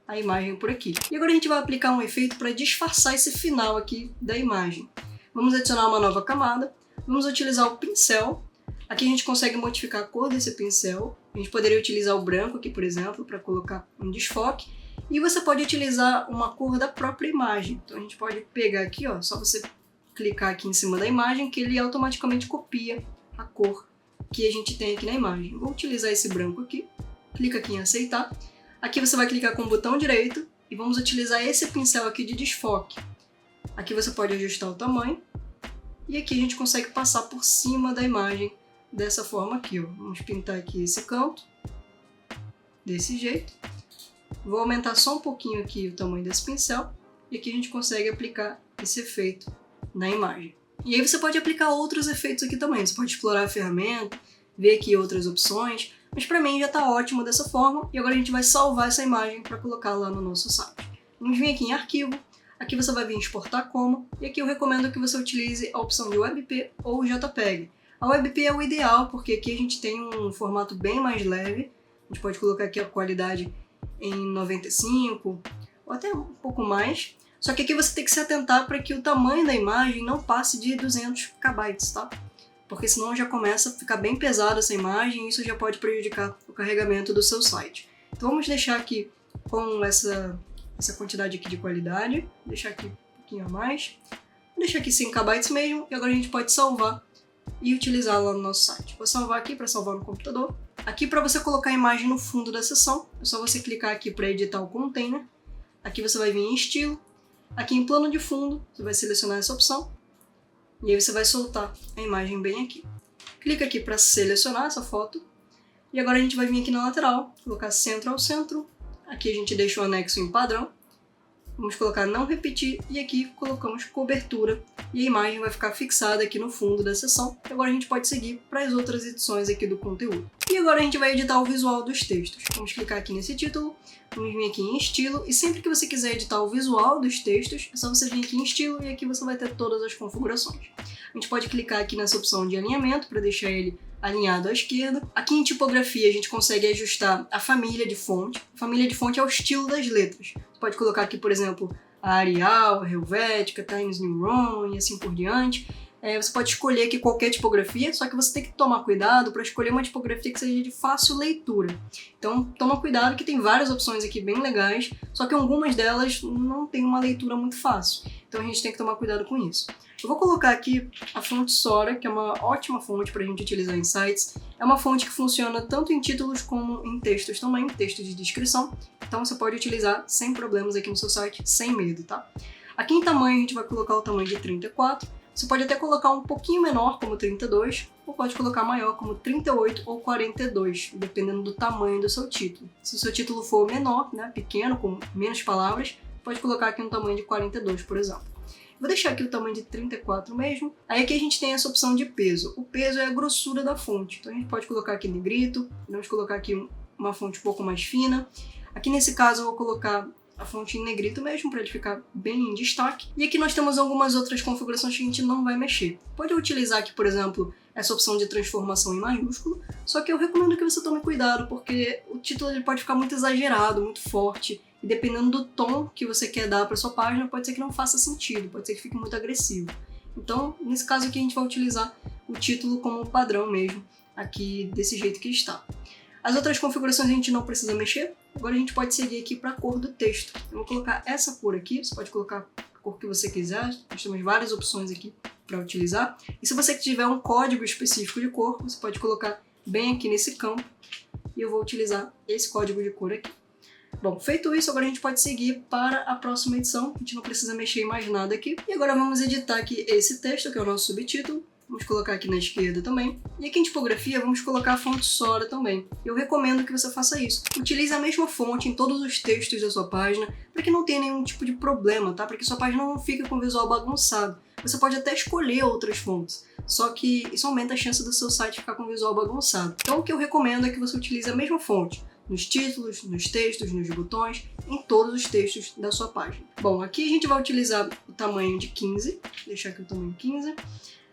a imagem por aqui. E agora a gente vai aplicar um efeito para disfarçar esse final aqui da imagem. Vamos adicionar uma nova camada, vamos utilizar o pincel. Aqui a gente consegue modificar a cor desse pincel. A gente poderia utilizar o branco aqui, por exemplo, para colocar um desfoque. E você pode utilizar uma cor da própria imagem. Então a gente pode pegar aqui, ó, só você clicar aqui em cima da imagem que ele automaticamente copia a cor que a gente tem aqui na imagem. Vou utilizar esse branco aqui, clica aqui em aceitar. Aqui você vai clicar com o botão direito e vamos utilizar esse pincel aqui de desfoque. Aqui você pode ajustar o tamanho e aqui a gente consegue passar por cima da imagem dessa forma aqui, ó. Vamos pintar aqui esse canto desse jeito. Vou aumentar só um pouquinho aqui o tamanho desse pincel e aqui a gente consegue aplicar esse efeito na imagem. E aí você pode aplicar outros efeitos aqui também. Você pode explorar a ferramenta, ver aqui outras opções, mas para mim já está ótimo dessa forma e agora a gente vai salvar essa imagem para colocar lá no nosso site. Vamos vir aqui em arquivo, aqui você vai vir exportar como, e aqui eu recomendo que você utilize a opção de WebP ou JPEG. A WebP é o ideal porque aqui a gente tem um formato bem mais leve, a gente pode colocar aqui a qualidade em 95 ou até um pouco mais. Só que aqui você tem que se atentar para que o tamanho da imagem não passe de 200 KB, tá? Porque senão já começa a ficar bem pesada essa imagem e isso já pode prejudicar o carregamento do seu site. Então vamos deixar aqui com essa quantidade aqui de qualidade, deixar aqui um pouquinho a mais, vou deixar aqui 100 KB mesmo e agora a gente pode salvar e utilizar lá no nosso site. Vou salvar aqui para salvar no computador. Aqui para você colocar a imagem no fundo da seção, é só você clicar aqui para editar o container. Aqui você vai vir em estilo. Aqui em plano de fundo, você vai selecionar essa opção e aí você vai soltar a imagem bem aqui. Clica aqui para selecionar essa foto e agora a gente vai vir aqui na lateral, colocar centro ao centro. Aqui a gente deixa o anexo em padrão. Vamos colocar não repetir e aqui colocamos cobertura e a imagem vai ficar fixada aqui no fundo da seção. Agora a gente pode seguir para as outras edições aqui do conteúdo. E agora a gente vai editar o visual dos textos. Vamos clicar aqui nesse título, vamos vir aqui em estilo e sempre que você quiser editar o visual dos textos, é só você vir aqui em estilo e aqui você vai ter todas as configurações. A gente pode clicar aqui nessa opção de alinhamento para deixar ele alinhado à esquerda. Aqui em tipografia a gente consegue ajustar a família de fonte. A família de fonte é o estilo das letras. Você pode colocar aqui, por exemplo, a Arial, a Helvética, Times New Roman e assim por diante. Você pode escolher aqui qualquer tipografia, só que você tem que tomar cuidado para escolher uma tipografia que seja de fácil leitura. Então, toma cuidado que tem várias opções aqui bem legais, só que algumas delas não tem uma leitura muito fácil. Então, a gente tem que tomar cuidado com isso. Eu vou colocar aqui a fonte Sora, que é uma ótima fonte para a gente utilizar em sites. É uma fonte que funciona tanto em títulos como em textos também, textos de descrição. Então, você pode utilizar sem problemas aqui no seu site, sem medo, tá? Aqui em tamanho, a gente vai colocar o tamanho de 34. Você pode até colocar um pouquinho menor, como 32, ou pode colocar maior, como 38 ou 42, dependendo do tamanho do seu título. Se o seu título for menor, né, pequeno, com menos palavras, pode colocar aqui um tamanho de 42, por exemplo. Vou deixar aqui o tamanho de 34 mesmo. Aí aqui a gente tem essa opção de peso. O peso é a grossura da fonte. Então a gente pode colocar aqui negrito, vamos colocar aqui uma fonte um pouco mais fina. Aqui nesse caso eu vou colocar a fonte em negrito mesmo, para ele ficar bem em destaque. E aqui nós temos algumas outras configurações que a gente não vai mexer. Pode utilizar aqui, por exemplo, essa opção de transformação em maiúsculo, só que eu recomendo que você tome cuidado, porque o título ele pode ficar muito exagerado, muito forte, e dependendo do tom que você quer dar para sua página, pode ser que não faça sentido, pode ser que fique muito agressivo. Então, nesse caso aqui, a gente vai utilizar o título como padrão mesmo, aqui desse jeito que está. As outras configurações a gente não precisa mexer. Agora a gente pode seguir aqui para a cor do texto. Eu vou colocar essa cor aqui, você pode colocar a cor que você quiser, nós temos várias opções aqui para utilizar. E se você tiver um código específico de cor, você pode colocar bem aqui nesse campo, e eu vou utilizar esse código de cor aqui. Bom, feito isso, agora a gente pode seguir para a próxima edição, a gente não precisa mexer em mais nada aqui. E agora vamos editar aqui esse texto, que é o nosso subtítulo. Vamos colocar aqui na esquerda também. E aqui em tipografia vamos colocar a fonte Sora também. Eu recomendo que você faça isso. Utilize a mesma fonte em todos os textos da sua página, para que não tenha nenhum tipo de problema, tá? Para que sua página não fique com o visual bagunçado. Você pode até escolher outras fontes, só que isso aumenta a chance do seu site ficar com o visual bagunçado. Então o que eu recomendo é que você utilize a mesma fonte nos títulos, nos textos, nos botões, em todos os textos da sua página. Bom, aqui a gente vai utilizar o tamanho de 15, vou deixar aqui o tamanho 15.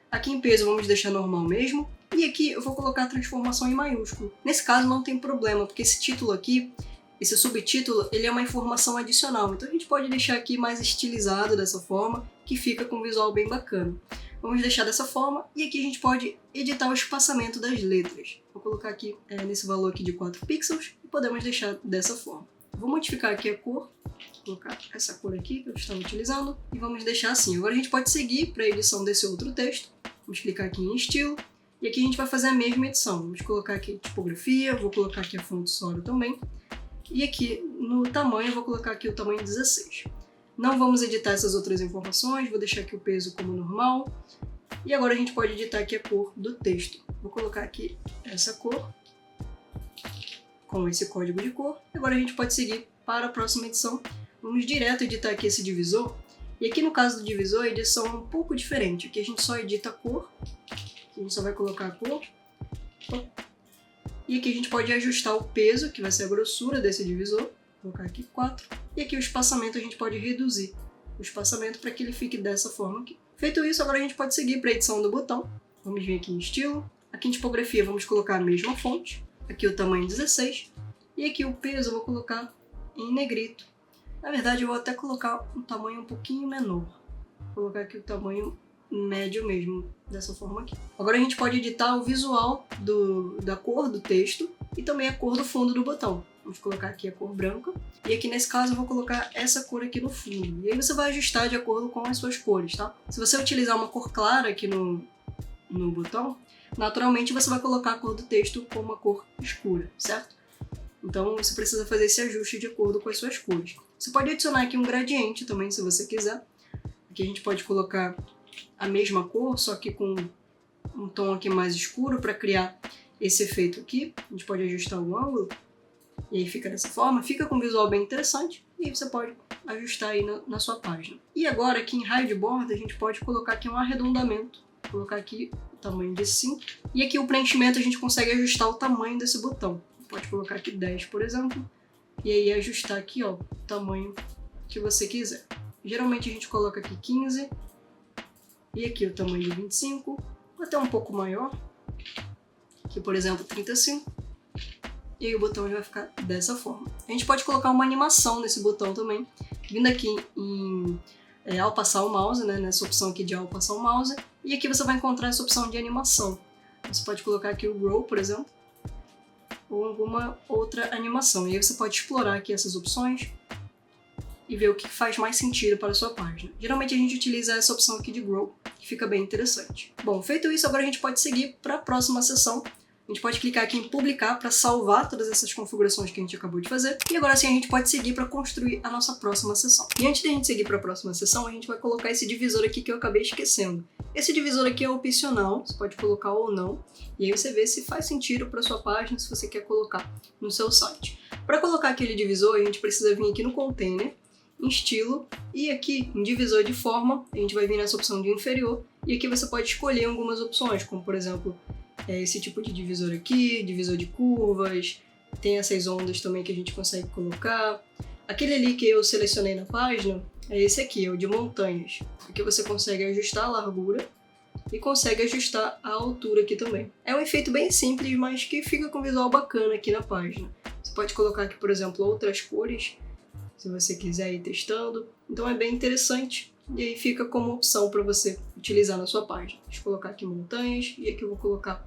Aqui em peso vamos deixar normal mesmo. E aqui eu vou colocar a transformação em maiúsculo. Nesse caso não tem problema, porque esse título aqui, esse subtítulo, ele é uma informação adicional. Então a gente pode deixar aqui mais estilizado dessa forma, que fica com um visual bem bacana. Vamos deixar dessa forma, e aqui a gente pode editar o espaçamento das letras. Vou colocar aqui nesse valor aqui de 4 pixels, e podemos deixar dessa forma. Vou modificar aqui a cor, vou colocar essa cor aqui que eu estava utilizando, e vamos deixar assim. Agora a gente pode seguir para a edição desse outro texto. Vamos clicar aqui em estilo, e aqui a gente vai fazer a mesma edição. Vamos colocar aqui tipografia, vou colocar aqui a fonte Sora também, e aqui no tamanho eu vou colocar aqui o tamanho 16. Não vamos editar essas outras informações, vou deixar aqui o peso como normal, e agora a gente pode editar aqui a cor do texto. Vou colocar aqui essa cor, com esse código de cor. Agora a gente pode seguir para a próxima edição. Vamos direto editar aqui esse divisor. E aqui no caso do divisor, a edição é um pouco diferente. Aqui a gente só edita a cor. Aqui a gente só vai colocar a cor. E aqui a gente pode ajustar o peso, que vai ser a grossura desse divisor. Vou colocar aqui 4. E aqui o espaçamento a gente pode reduzir o espaçamento para que ele fique dessa forma aqui. Feito isso, agora a gente pode seguir para a edição do botão. Vamos vir aqui em estilo. Aqui em tipografia vamos colocar a mesma fonte. Aqui o tamanho 16. E aqui o peso eu vou colocar em negrito. Na verdade, eu vou até colocar um tamanho um pouquinho menor. Vou colocar aqui o tamanho médio mesmo, dessa forma aqui. Agora a gente pode editar o visual da cor do texto e também a cor do fundo do botão. Vamos colocar aqui a cor branca. E aqui nesse caso eu vou colocar essa cor aqui no fundo. E aí você vai ajustar de acordo com as suas cores, tá? Se você utilizar uma cor clara aqui no botão, naturalmente você vai colocar a cor do texto com uma cor escura, certo? Então você precisa fazer esse ajuste de acordo com as suas cores. Você pode adicionar aqui um gradiente também, se você quiser. Aqui a gente pode colocar a mesma cor, só que com um tom aqui mais escuro para criar esse efeito aqui. A gente pode ajustar o ângulo e aí fica dessa forma. Fica com um visual bem interessante e aí você pode ajustar aí na sua página. E agora aqui em raio de borda a gente pode colocar aqui um arredondamento. Vou colocar aqui o tamanho de 5. E aqui o preenchimento a gente consegue ajustar o tamanho desse botão. Pode colocar aqui 10, por exemplo. E aí ajustar aqui, ó, o tamanho que você quiser. Geralmente a gente coloca aqui 15. E aqui o tamanho de 25. Ou até um pouco maior. Aqui, por exemplo, 35. E aí o botão vai ficar dessa forma. A gente pode colocar uma animação nesse botão também. Vindo aqui ao passar o mouse, né, nessa opção aqui de ao passar o mouse. E aqui você vai encontrar essa opção de animação. Você pode colocar aqui o Grow, por exemplo, ou alguma outra animação. E aí você pode explorar aqui essas opções e ver o que faz mais sentido para a sua página. Geralmente a gente utiliza essa opção aqui de Grow, que fica bem interessante. Bom, feito isso, agora a gente pode seguir para a próxima seção. A gente pode clicar aqui em publicar para salvar todas essas configurações que a gente acabou de fazer. E agora sim a gente pode seguir para construir a nossa próxima seção. E antes de a gente seguir para a próxima seção, a gente vai colocar esse divisor aqui que eu acabei esquecendo. Esse divisor aqui é opcional, você pode colocar ou não. E aí você vê se faz sentido para sua página, se você quer colocar no seu site. Para colocar aquele divisor, a gente precisa vir aqui no container, em estilo, e aqui em divisor de forma, a gente vai vir nessa opção de inferior, e aqui você pode escolher algumas opções, como por exemplo, esse tipo de divisor aqui, divisor de curvas, tem essas ondas também que a gente consegue colocar. Aquele ali que eu selecionei na página é esse aqui, é o de montanhas. Aqui você consegue ajustar a largura e consegue ajustar a altura aqui também. É um efeito bem simples, mas que fica com um visual bacana aqui na página. Você pode colocar aqui, por exemplo, outras cores, se você quiser ir testando. Então é bem interessante e aí fica como opção para você utilizar na sua página. Deixa eu colocar aqui montanhas e aqui eu vou colocar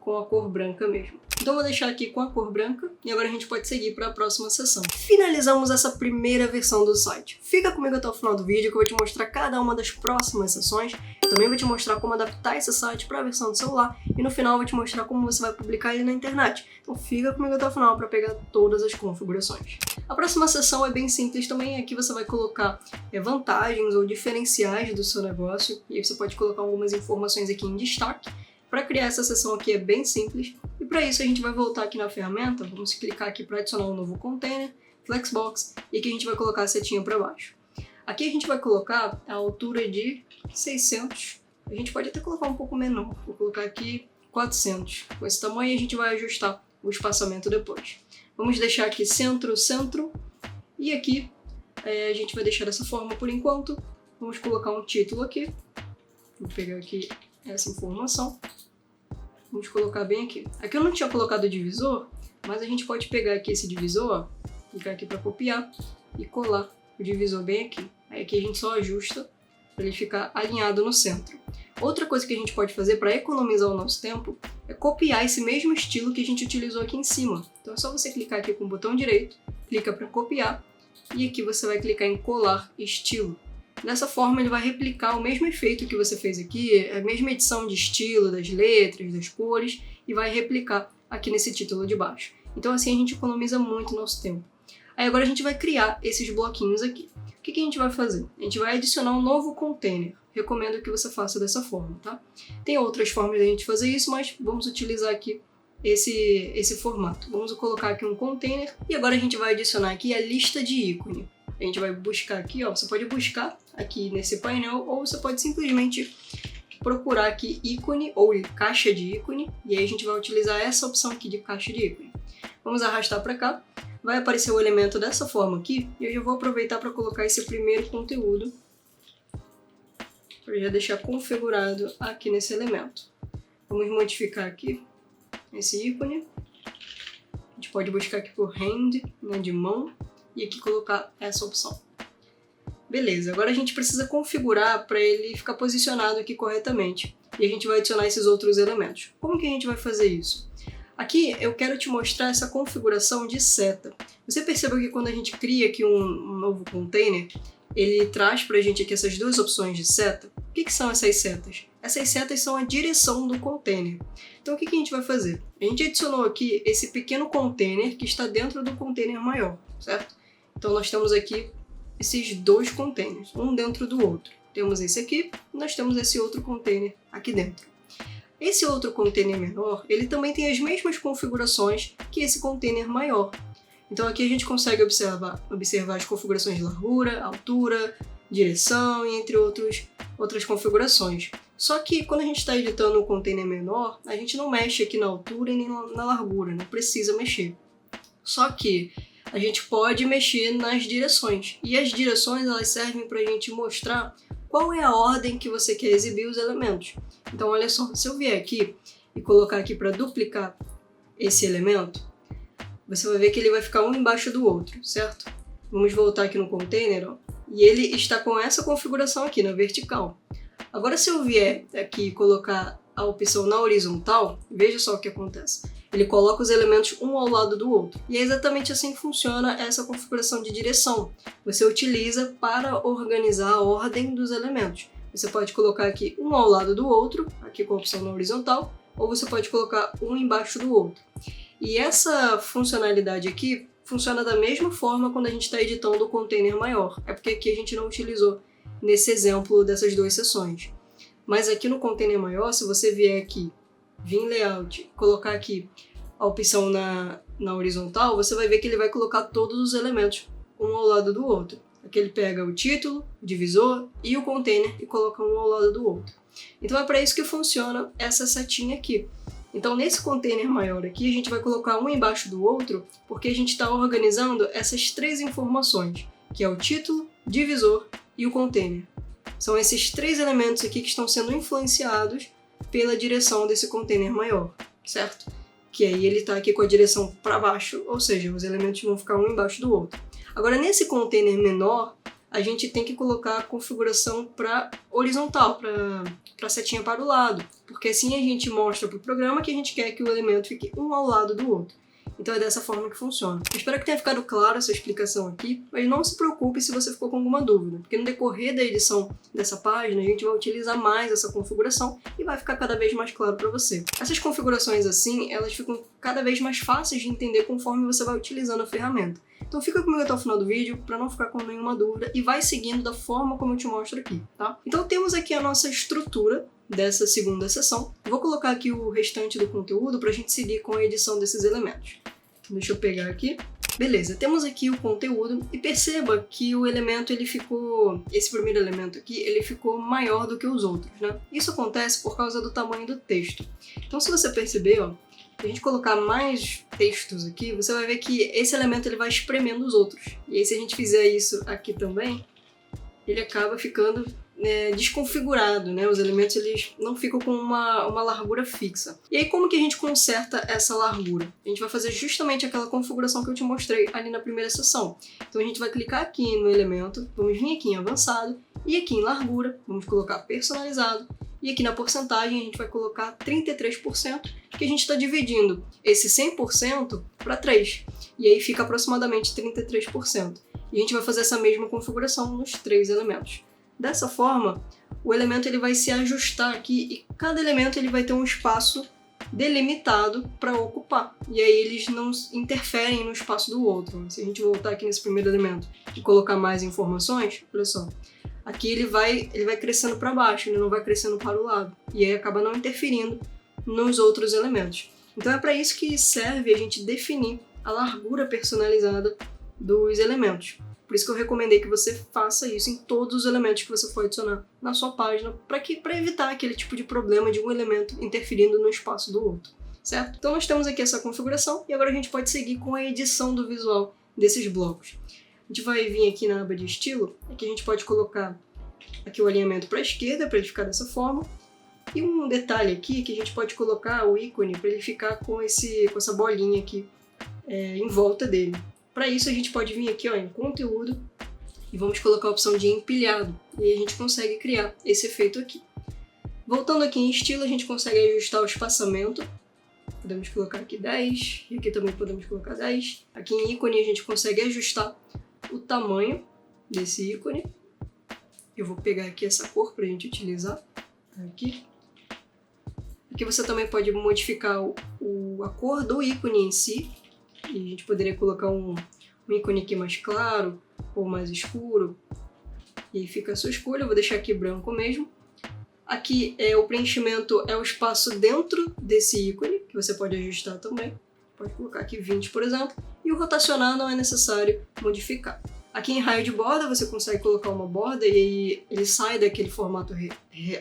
com a cor branca mesmo. Então vou deixar aqui com a cor branca e agora a gente pode seguir para a próxima seção. Finalizamos essa primeira versão do site. Fica comigo até o final do vídeo que eu vou te mostrar cada uma das próximas seções. Eu também vou te mostrar como adaptar esse site para a versão do celular e no final eu vou te mostrar como você vai publicar ele na internet. Então fica comigo até o final para pegar todas as configurações. A próxima seção é bem simples também, aqui você vai colocar vantagens ou diferenciais do seu negócio e aí você pode colocar algumas informações aqui em destaque. Para criar essa seção aqui é bem simples e para isso a gente vai voltar aqui na ferramenta, vamos clicar aqui para adicionar um novo container, Flexbox, e aqui a gente vai colocar a setinha para baixo. Aqui a gente vai colocar a altura de 600, a gente pode até colocar um pouco menor, vou colocar aqui 400. Com esse tamanho a gente vai ajustar o espaçamento depois. Vamos deixar aqui centro, centro, e aqui a gente vai deixar dessa forma por enquanto. Vamos colocar um título aqui, vou pegar aqui essa informação. Vamos colocar bem aqui. Aqui eu não tinha colocado o divisor, mas a gente pode pegar aqui esse divisor, ó, clicar aqui para copiar e colar o divisor bem aqui. Aí aqui a gente só ajusta para ele ficar alinhado no centro. Outra coisa que a gente pode fazer para economizar o nosso tempo é copiar esse mesmo estilo que a gente utilizou aqui em cima. Então é só você clicar aqui com o botão direito, clica para copiar e aqui você vai clicar em colar estilo. Dessa forma ele vai replicar o mesmo efeito que você fez aqui, a mesma edição de estilo, das letras, das cores, e vai replicar aqui nesse título de baixo. Então assim a gente economiza muito nosso tempo. Aí agora a gente vai criar esses bloquinhos aqui. O que a gente vai fazer? A gente vai adicionar um novo container. Recomendo que você faça dessa forma, tá? Tem outras formas de a gente fazer isso, mas vamos utilizar aqui esse formato. Vamos colocar aqui um container e agora a gente vai adicionar aqui a lista de ícone. A gente vai buscar aqui, ó, você pode buscar aqui nesse painel ou você pode simplesmente procurar aqui ícone ou caixa de ícone e aí a gente vai utilizar essa opção aqui de caixa de ícone. Vamos arrastar para cá, vai aparecer o elemento dessa forma aqui e eu já vou aproveitar para colocar esse primeiro conteúdo para já deixar configurado aqui nesse elemento. Vamos modificar aqui esse ícone, a gente pode buscar aqui por hand, né, de mão, e aqui colocar essa opção. Beleza, agora a gente precisa configurar para ele ficar posicionado aqui corretamente. E a gente vai adicionar esses outros elementos. Como que a gente vai fazer isso? Aqui eu quero te mostrar essa configuração de seta. Você percebeu que quando a gente cria aqui um novo container, ele traz para a gente aqui essas duas opções de seta. O que são essas setas? Essas setas são a direção do container. Então o que a gente vai fazer? A gente adicionou aqui esse pequeno container que está dentro do container maior, certo? Então nós temos aqui esses dois containers, um dentro do outro. Temos esse aqui, nós temos esse outro container aqui dentro. Esse outro container menor, ele também tem as mesmas configurações que esse container maior. Então aqui a gente consegue observar as configurações de largura, altura, direção e entre outras configurações. Só que quando a gente está editando um container menor, a gente não mexe aqui na altura e nem na largura, não precisa mexer. Só que a gente pode mexer nas direções. E as direções elas servem para a gente mostrar qual é a ordem que você quer exibir os elementos. Então olha só, se eu vier aqui e colocar aqui para duplicar esse elemento, você vai ver que ele vai ficar um embaixo do outro, certo? Vamos voltar aqui no container, ó, e ele está com essa configuração aqui na vertical. Agora, se eu vier aqui e colocar a opção na horizontal, veja só o que acontece. Ele coloca os elementos um ao lado do outro. E é exatamente assim que funciona essa configuração de direção. Você utiliza para organizar a ordem dos elementos. Você pode colocar aqui um ao lado do outro, aqui com a opção na horizontal, ou você pode colocar um embaixo do outro. E essa funcionalidade aqui funciona da mesma forma quando a gente está editando o container maior. É porque aqui a gente não utilizou nesse exemplo dessas duas seções. Mas aqui no container maior, se você vier aqui, vir em layout, colocar aqui a opção na horizontal, você vai ver que ele vai colocar todos os elementos um ao lado do outro. Aqui ele pega o título, o divisor e o container e coloca um ao lado do outro. Então é para isso que funciona essa setinha aqui. Então nesse container maior aqui, a gente vai colocar um embaixo do outro, porque a gente está organizando essas três informações, que é o título, divisor e o container. São esses três elementos aqui que estão sendo influenciados pela direção desse container maior, certo? Que aí ele está aqui com a direção para baixo, ou seja, os elementos vão ficar um embaixo do outro. Agora, nesse container menor, a gente tem que colocar a configuração para horizontal, para a setinha para o lado, porque assim a gente mostra para o programa que a gente quer que o elemento fique um ao lado do outro. Então é dessa forma que funciona. Eu espero que tenha ficado clara essa explicação aqui, mas não se preocupe se você ficou com alguma dúvida, porque no decorrer da edição dessa página a gente vai utilizar mais essa configuração e vai ficar cada vez mais claro para você. Essas configurações assim, elas ficam cada vez mais fáceis de entender conforme você vai utilizando a ferramenta. Então fica comigo até o final do vídeo para não ficar com nenhuma dúvida e vai seguindo da forma como eu te mostro aqui, tá? Então temos aqui a nossa estrutura dessa segunda seção. Vou colocar aqui o restante do conteúdo para a gente seguir com a edição desses elementos. Então, deixa eu pegar aqui. Beleza, temos aqui o conteúdo e perceba que o elemento esse primeiro elemento aqui, ele ficou maior do que os outros, né? Isso acontece por causa do tamanho do texto. Então se você perceber, ó, se a gente colocar mais textos aqui, você vai ver que esse elemento ele vai espremendo os outros. E aí se a gente fizer isso aqui também, ele acaba ficando desconfigurado, né? Os elementos eles não ficam com uma largura fixa. E aí como que a gente conserta essa largura? A gente vai fazer justamente aquela configuração que eu te mostrei ali na primeira seção. Então a gente vai clicar aqui no elemento, vamos vir aqui em avançado, e aqui em largura, vamos colocar personalizado, e aqui na porcentagem a gente vai colocar 33%, que a gente está dividindo esse 100% para 3, e aí fica aproximadamente 33%. E a gente vai fazer essa mesma configuração nos três elementos. Dessa forma, o elemento ele vai se ajustar aqui e cada elemento ele vai ter um espaço delimitado para ocupar. E aí eles não interferem no espaço do outro. Se a gente voltar aqui nesse primeiro elemento e colocar mais informações, olha só, aqui ele vai crescendo para baixo, ele não vai crescendo para o lado. E aí acaba não interferindo nos outros elementos. Então é para isso que serve a gente definir a largura personalizada dos elementos. Por isso que eu recomendei que você faça isso em todos os elementos que você for adicionar na sua página, para evitar aquele tipo de problema de um elemento interferindo no espaço do outro, certo? Então nós temos aqui essa configuração e agora a gente pode seguir com a edição do visual desses blocos. A gente vai vir aqui na aba de estilo, aqui a gente pode colocar aqui o alinhamento para a esquerda, para ele ficar dessa forma, e um detalhe aqui que a gente pode colocar o ícone para ele ficar com essa bolinha aqui em volta dele. Para isso a gente pode vir aqui ó, em conteúdo e vamos colocar a opção de empilhado e aí a gente consegue criar esse efeito aqui. Voltando aqui em estilo, a gente consegue ajustar o espaçamento, podemos colocar aqui 10 e aqui também podemos colocar 10. Aqui em ícone a gente consegue ajustar o tamanho desse ícone. Eu vou pegar aqui essa cor para a gente utilizar. Aqui você também pode modificar a cor do ícone em si. E a gente poderia colocar um ícone aqui mais claro ou mais escuro. E aí fica a sua escolha, eu vou deixar aqui branco mesmo. Aqui o preenchimento é o espaço dentro desse ícone, que você pode ajustar também. Pode colocar aqui 20, por exemplo. E o rotacionar não é necessário modificar. Aqui em raio de borda você consegue colocar uma borda e aí ele sai daquele formato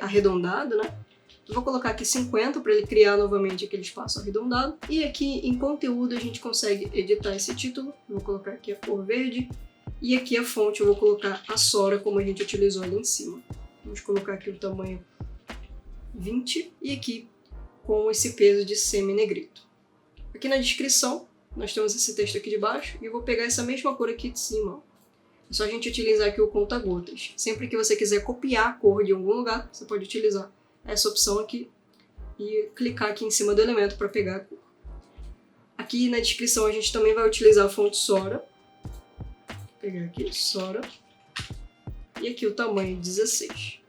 arredondado, né? Eu vou colocar aqui 50 para ele criar novamente aquele espaço arredondado. E aqui em conteúdo a gente consegue editar esse título. Eu vou colocar aqui a cor verde. E aqui a fonte eu vou colocar a Sora como a gente utilizou ali em cima. Vamos colocar aqui o tamanho 20 e aqui com esse peso de semi-negrito. Aqui na descrição nós temos esse texto aqui de baixo e eu vou pegar essa mesma cor aqui de cima. Ó. É só a gente utilizar aqui o conta-gotas. Sempre que você quiser copiar a cor de algum lugar, você pode utilizar essa opção aqui e clicar aqui em cima do elemento para pegar a cor. Aqui na descrição a gente também vai utilizar a fonte Sora. Vou pegar aqui, Sora. E aqui o tamanho 16.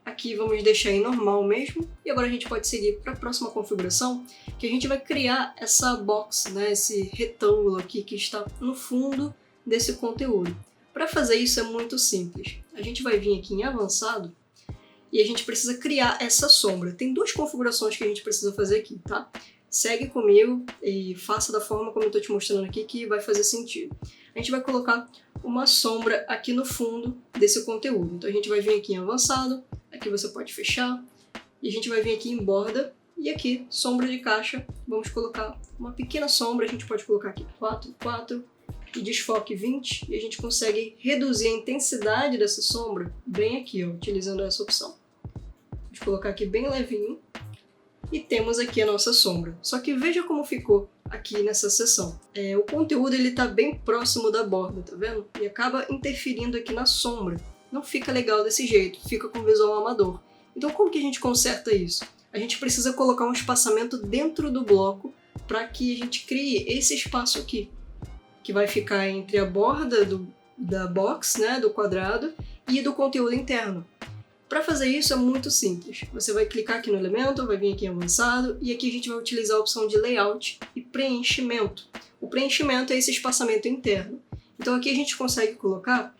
Aqui vamos deixar em normal mesmo. E agora a gente pode seguir para a próxima configuração, que a gente vai criar essa box, né, esse retângulo aqui que está no fundo desse conteúdo. Para fazer isso é muito simples. A gente vai vir aqui em avançado e a gente precisa criar essa sombra. Tem duas configurações que a gente precisa fazer aqui, tá? Segue comigo e faça da forma como eu estou te mostrando aqui que vai fazer sentido. A gente vai colocar uma sombra aqui no fundo desse conteúdo. Então a gente vai vir aqui em avançado, aqui você pode fechar, e a gente vai vir aqui em borda, e aqui, sombra de caixa, vamos colocar uma pequena sombra, a gente pode colocar aqui 4, 4, e desfoque 20, e a gente consegue reduzir a intensidade dessa sombra bem aqui, ó, utilizando essa opção. Vamos colocar aqui bem levinho, e temos aqui a nossa sombra. Só que veja como ficou aqui nessa seção. O conteúdo ele está bem próximo da borda, tá vendo? E acaba interferindo aqui na sombra. Não fica legal desse jeito, fica com visual amador. Então como que a gente conserta isso? A gente precisa colocar um espaçamento dentro do bloco para que a gente crie esse espaço aqui, que vai ficar entre a borda da box, né, do quadrado, e do conteúdo interno. Para fazer isso é muito simples. Você vai clicar aqui no elemento, vai vir aqui em avançado, e aqui a gente vai utilizar a opção de layout e preenchimento. O preenchimento é esse espaçamento interno. Então aqui a gente consegue colocar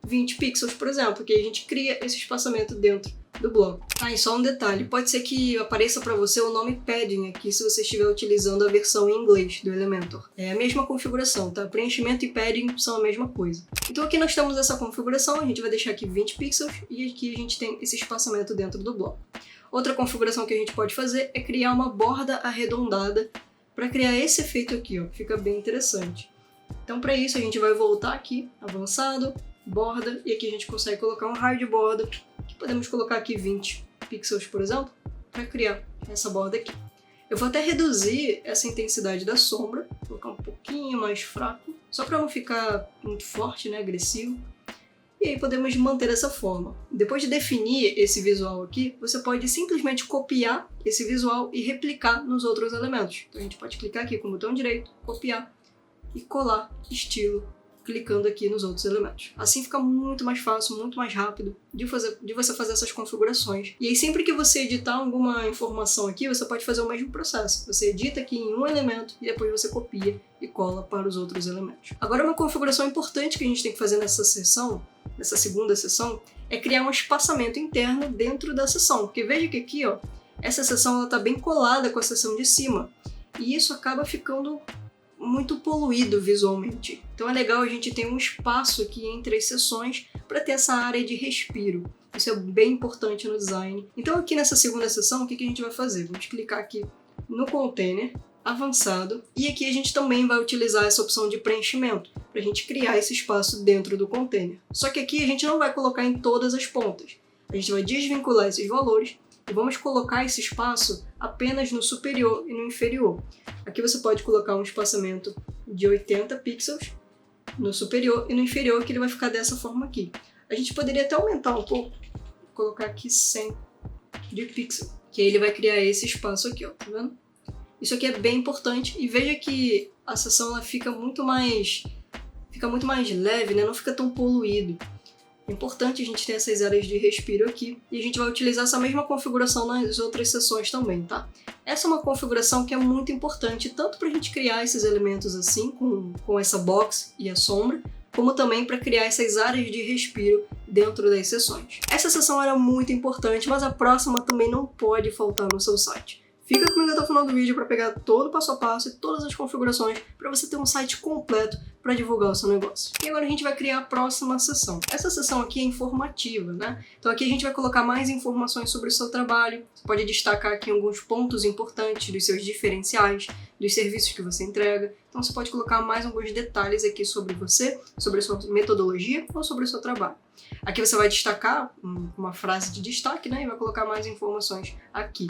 20 pixels, por exemplo, que a gente cria esse espaçamento dentro do bloco. E só um detalhe, pode ser que apareça para você o nome padding aqui se você estiver utilizando a versão em inglês do Elementor. É a mesma configuração, tá? Preenchimento e padding são a mesma coisa. Então aqui nós temos essa configuração, a gente vai deixar aqui 20 pixels e aqui a gente tem esse espaçamento dentro do bloco. Outra configuração que a gente pode fazer é criar uma borda arredondada para criar esse efeito aqui, ó, fica bem interessante. Então para isso a gente vai voltar aqui, avançado, borda, e aqui a gente consegue colocar um hard border, que podemos colocar aqui 20 pixels, por exemplo, para criar essa borda aqui. Eu vou até reduzir essa intensidade da sombra, colocar um pouquinho mais fraco, só para não ficar muito forte, né, agressivo. E aí podemos manter dessa forma. Depois de definir esse visual aqui, você pode simplesmente copiar esse visual e replicar nos outros elementos. Então a gente pode clicar aqui com o botão direito, copiar e colar estilo, clicando aqui nos outros elementos. Assim fica muito mais fácil, muito mais rápido de você fazer essas configurações. E aí sempre que você editar alguma informação aqui, você pode fazer o mesmo processo. Você edita aqui em um elemento e depois você copia e cola para os outros elementos. Agora uma configuração importante que a gente tem que fazer nessa seção, nessa segunda seção, é criar um espaçamento interno dentro da seção. Porque veja que aqui, ó, essa seção está bem colada com a seção de cima. E isso acaba ficando muito poluído visualmente. Então é legal a gente ter um espaço aqui entre as seções para ter essa área de respiro. Isso é bem importante no design. Então aqui nessa segunda seção, o que a gente vai fazer? Vamos clicar aqui no container, avançado, e aqui a gente também vai utilizar essa opção de preenchimento, para a gente criar esse espaço dentro do container. Só que aqui a gente não vai colocar em todas as pontas. A gente vai desvincular esses valores e vamos colocar esse espaço apenas no superior e no inferior. Aqui você pode colocar um espaçamento de 80 pixels no superior e no inferior, que ele vai ficar dessa forma aqui. A gente poderia até aumentar um pouco, colocar aqui 100 de pixel, que aí ele vai criar esse espaço aqui, ó, tá vendo? Isso aqui é bem importante e veja que a seção ela fica muito mais leve, né? Não fica tão poluído. É importante a gente ter essas áreas de respiro aqui e a gente vai utilizar essa mesma configuração nas outras seções também, tá? Essa é uma configuração que é muito importante tanto para a gente criar esses elementos assim, com essa box e a sombra, como também para criar essas áreas de respiro dentro das seções. Essa seção era muito importante, mas a próxima também não pode faltar no seu site. Fica comigo até o final do vídeo para pegar todo o passo a passo e todas as configurações para você ter um site completo para divulgar o seu negócio. E agora a gente vai criar a próxima seção. Essa seção aqui é informativa, né? Então aqui a gente vai colocar mais informações sobre o seu trabalho. Você pode destacar aqui alguns pontos importantes dos seus diferenciais, dos serviços que você entrega. Então você pode colocar mais alguns detalhes aqui sobre você, sobre a sua metodologia ou sobre o seu trabalho. Aqui você vai destacar uma frase de destaque, né? E vai colocar mais informações aqui.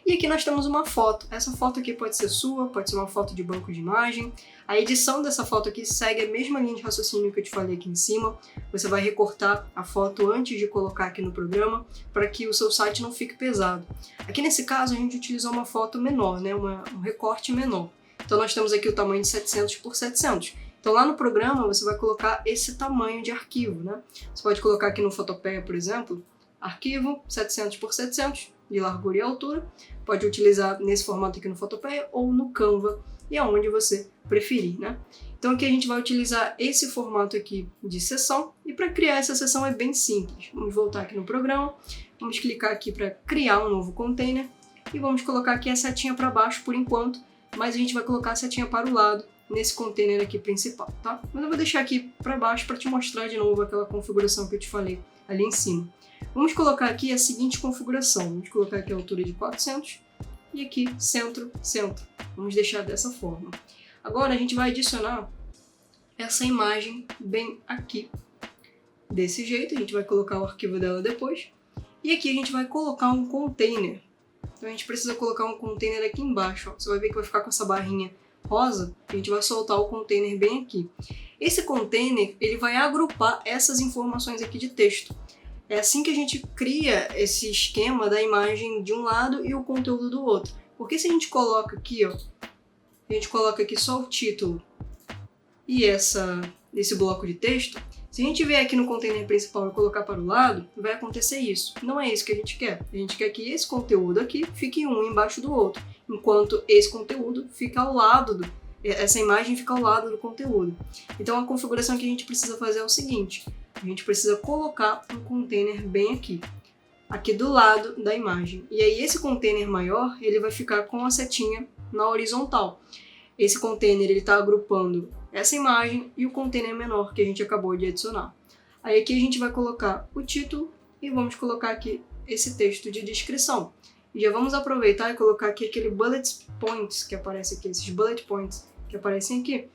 E aqui nós temos uma foto. Essa foto aqui pode ser sua, pode ser uma foto de banco de imagem. A edição dessa foto aqui segue a mesma linha de raciocínio que eu te falei aqui em cima. Você vai recortar a foto antes de colocar aqui no programa para que o seu site não fique pesado. Aqui nesse caso a gente utilizou uma foto menor, né? Um recorte menor. Então nós temos aqui o tamanho de 700 por 700. Então lá no programa você vai colocar esse tamanho de arquivo, né? Você pode colocar aqui no Photopea, por exemplo, arquivo 700 por 700 de largura e altura. Pode utilizar nesse formato aqui no Photopea ou no Canva, e aonde você preferir, né? Então aqui a gente vai utilizar esse formato aqui de seção, e para criar essa seção é bem simples. Vamos voltar aqui no programa, vamos clicar aqui para criar um novo container, e vamos colocar aqui a setinha para baixo por enquanto, mas a gente vai colocar a setinha para o lado nesse container aqui principal, tá? Mas eu vou deixar aqui para baixo para te mostrar de novo aquela configuração que eu te falei ali em cima. Vamos colocar aqui a seguinte configuração. Vamos colocar aqui a altura de 400 e aqui centro, centro. Vamos deixar dessa forma. Agora a gente vai adicionar essa imagem bem aqui. Desse jeito, a gente vai colocar o arquivo dela depois. E aqui a gente vai colocar um container. Então a gente precisa colocar um container aqui embaixo. Ó. Você vai ver que vai ficar com essa barrinha rosa. A gente vai soltar o container bem aqui. Esse container ele vai agrupar essas informações aqui de texto. É assim que a gente cria esse esquema da imagem de um lado e o conteúdo do outro. Porque se a gente coloca aqui, ó, a gente coloca aqui só o título e esse bloco de texto, se a gente vier aqui no container principal e colocar para o lado, vai acontecer isso. Não é isso que a gente quer. A gente quer que esse conteúdo aqui fique um embaixo do outro, enquanto esse conteúdo fica ao lado essa imagem fica ao lado do conteúdo. Então a configuração que a gente precisa fazer é o seguinte: a gente precisa colocar um container bem aqui do lado da imagem. E aí esse container maior, ele vai ficar com a setinha na horizontal. Esse container ele está agrupando essa imagem e o container menor que a gente acabou de adicionar. Aí aqui a gente vai colocar o título e vamos colocar aqui esse texto de descrição. E já vamos aproveitar e colocar aqui aquele bullet points que aparece aqui, esses bullet points que aparecem aqui.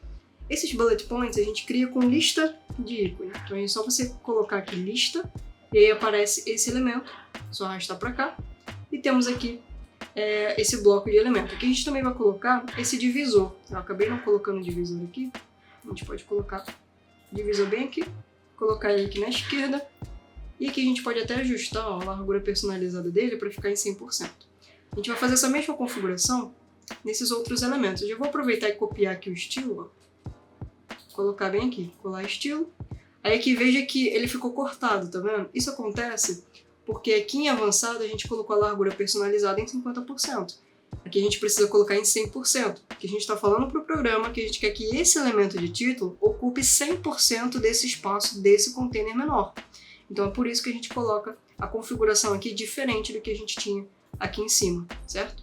Esses bullet points a gente cria com lista de ícone. Então é só você colocar aqui lista e aí aparece esse elemento, só arrastar para cá e temos aqui esse bloco de elemento. Aqui a gente também vai colocar esse divisor. Eu acabei não colocando o divisor aqui, a gente pode colocar o divisor bem aqui, colocar ele aqui na esquerda e aqui a gente pode até ajustar a largura personalizada dele para ficar em 100%. A gente vai fazer essa mesma configuração nesses outros elementos. Eu já vou aproveitar e copiar aqui o estilo, ó. Colocar bem aqui, colar estilo. Aí aqui veja que ele ficou cortado, tá vendo? Isso acontece porque aqui em avançado a gente colocou a largura personalizada em 50%. Aqui a gente precisa colocar em 100%, porque a gente está falando para o programa que a gente quer que esse elemento de título ocupe 100% desse espaço desse container menor. Então é por isso que a gente coloca a configuração aqui diferente do que a gente tinha aqui em cima, certo?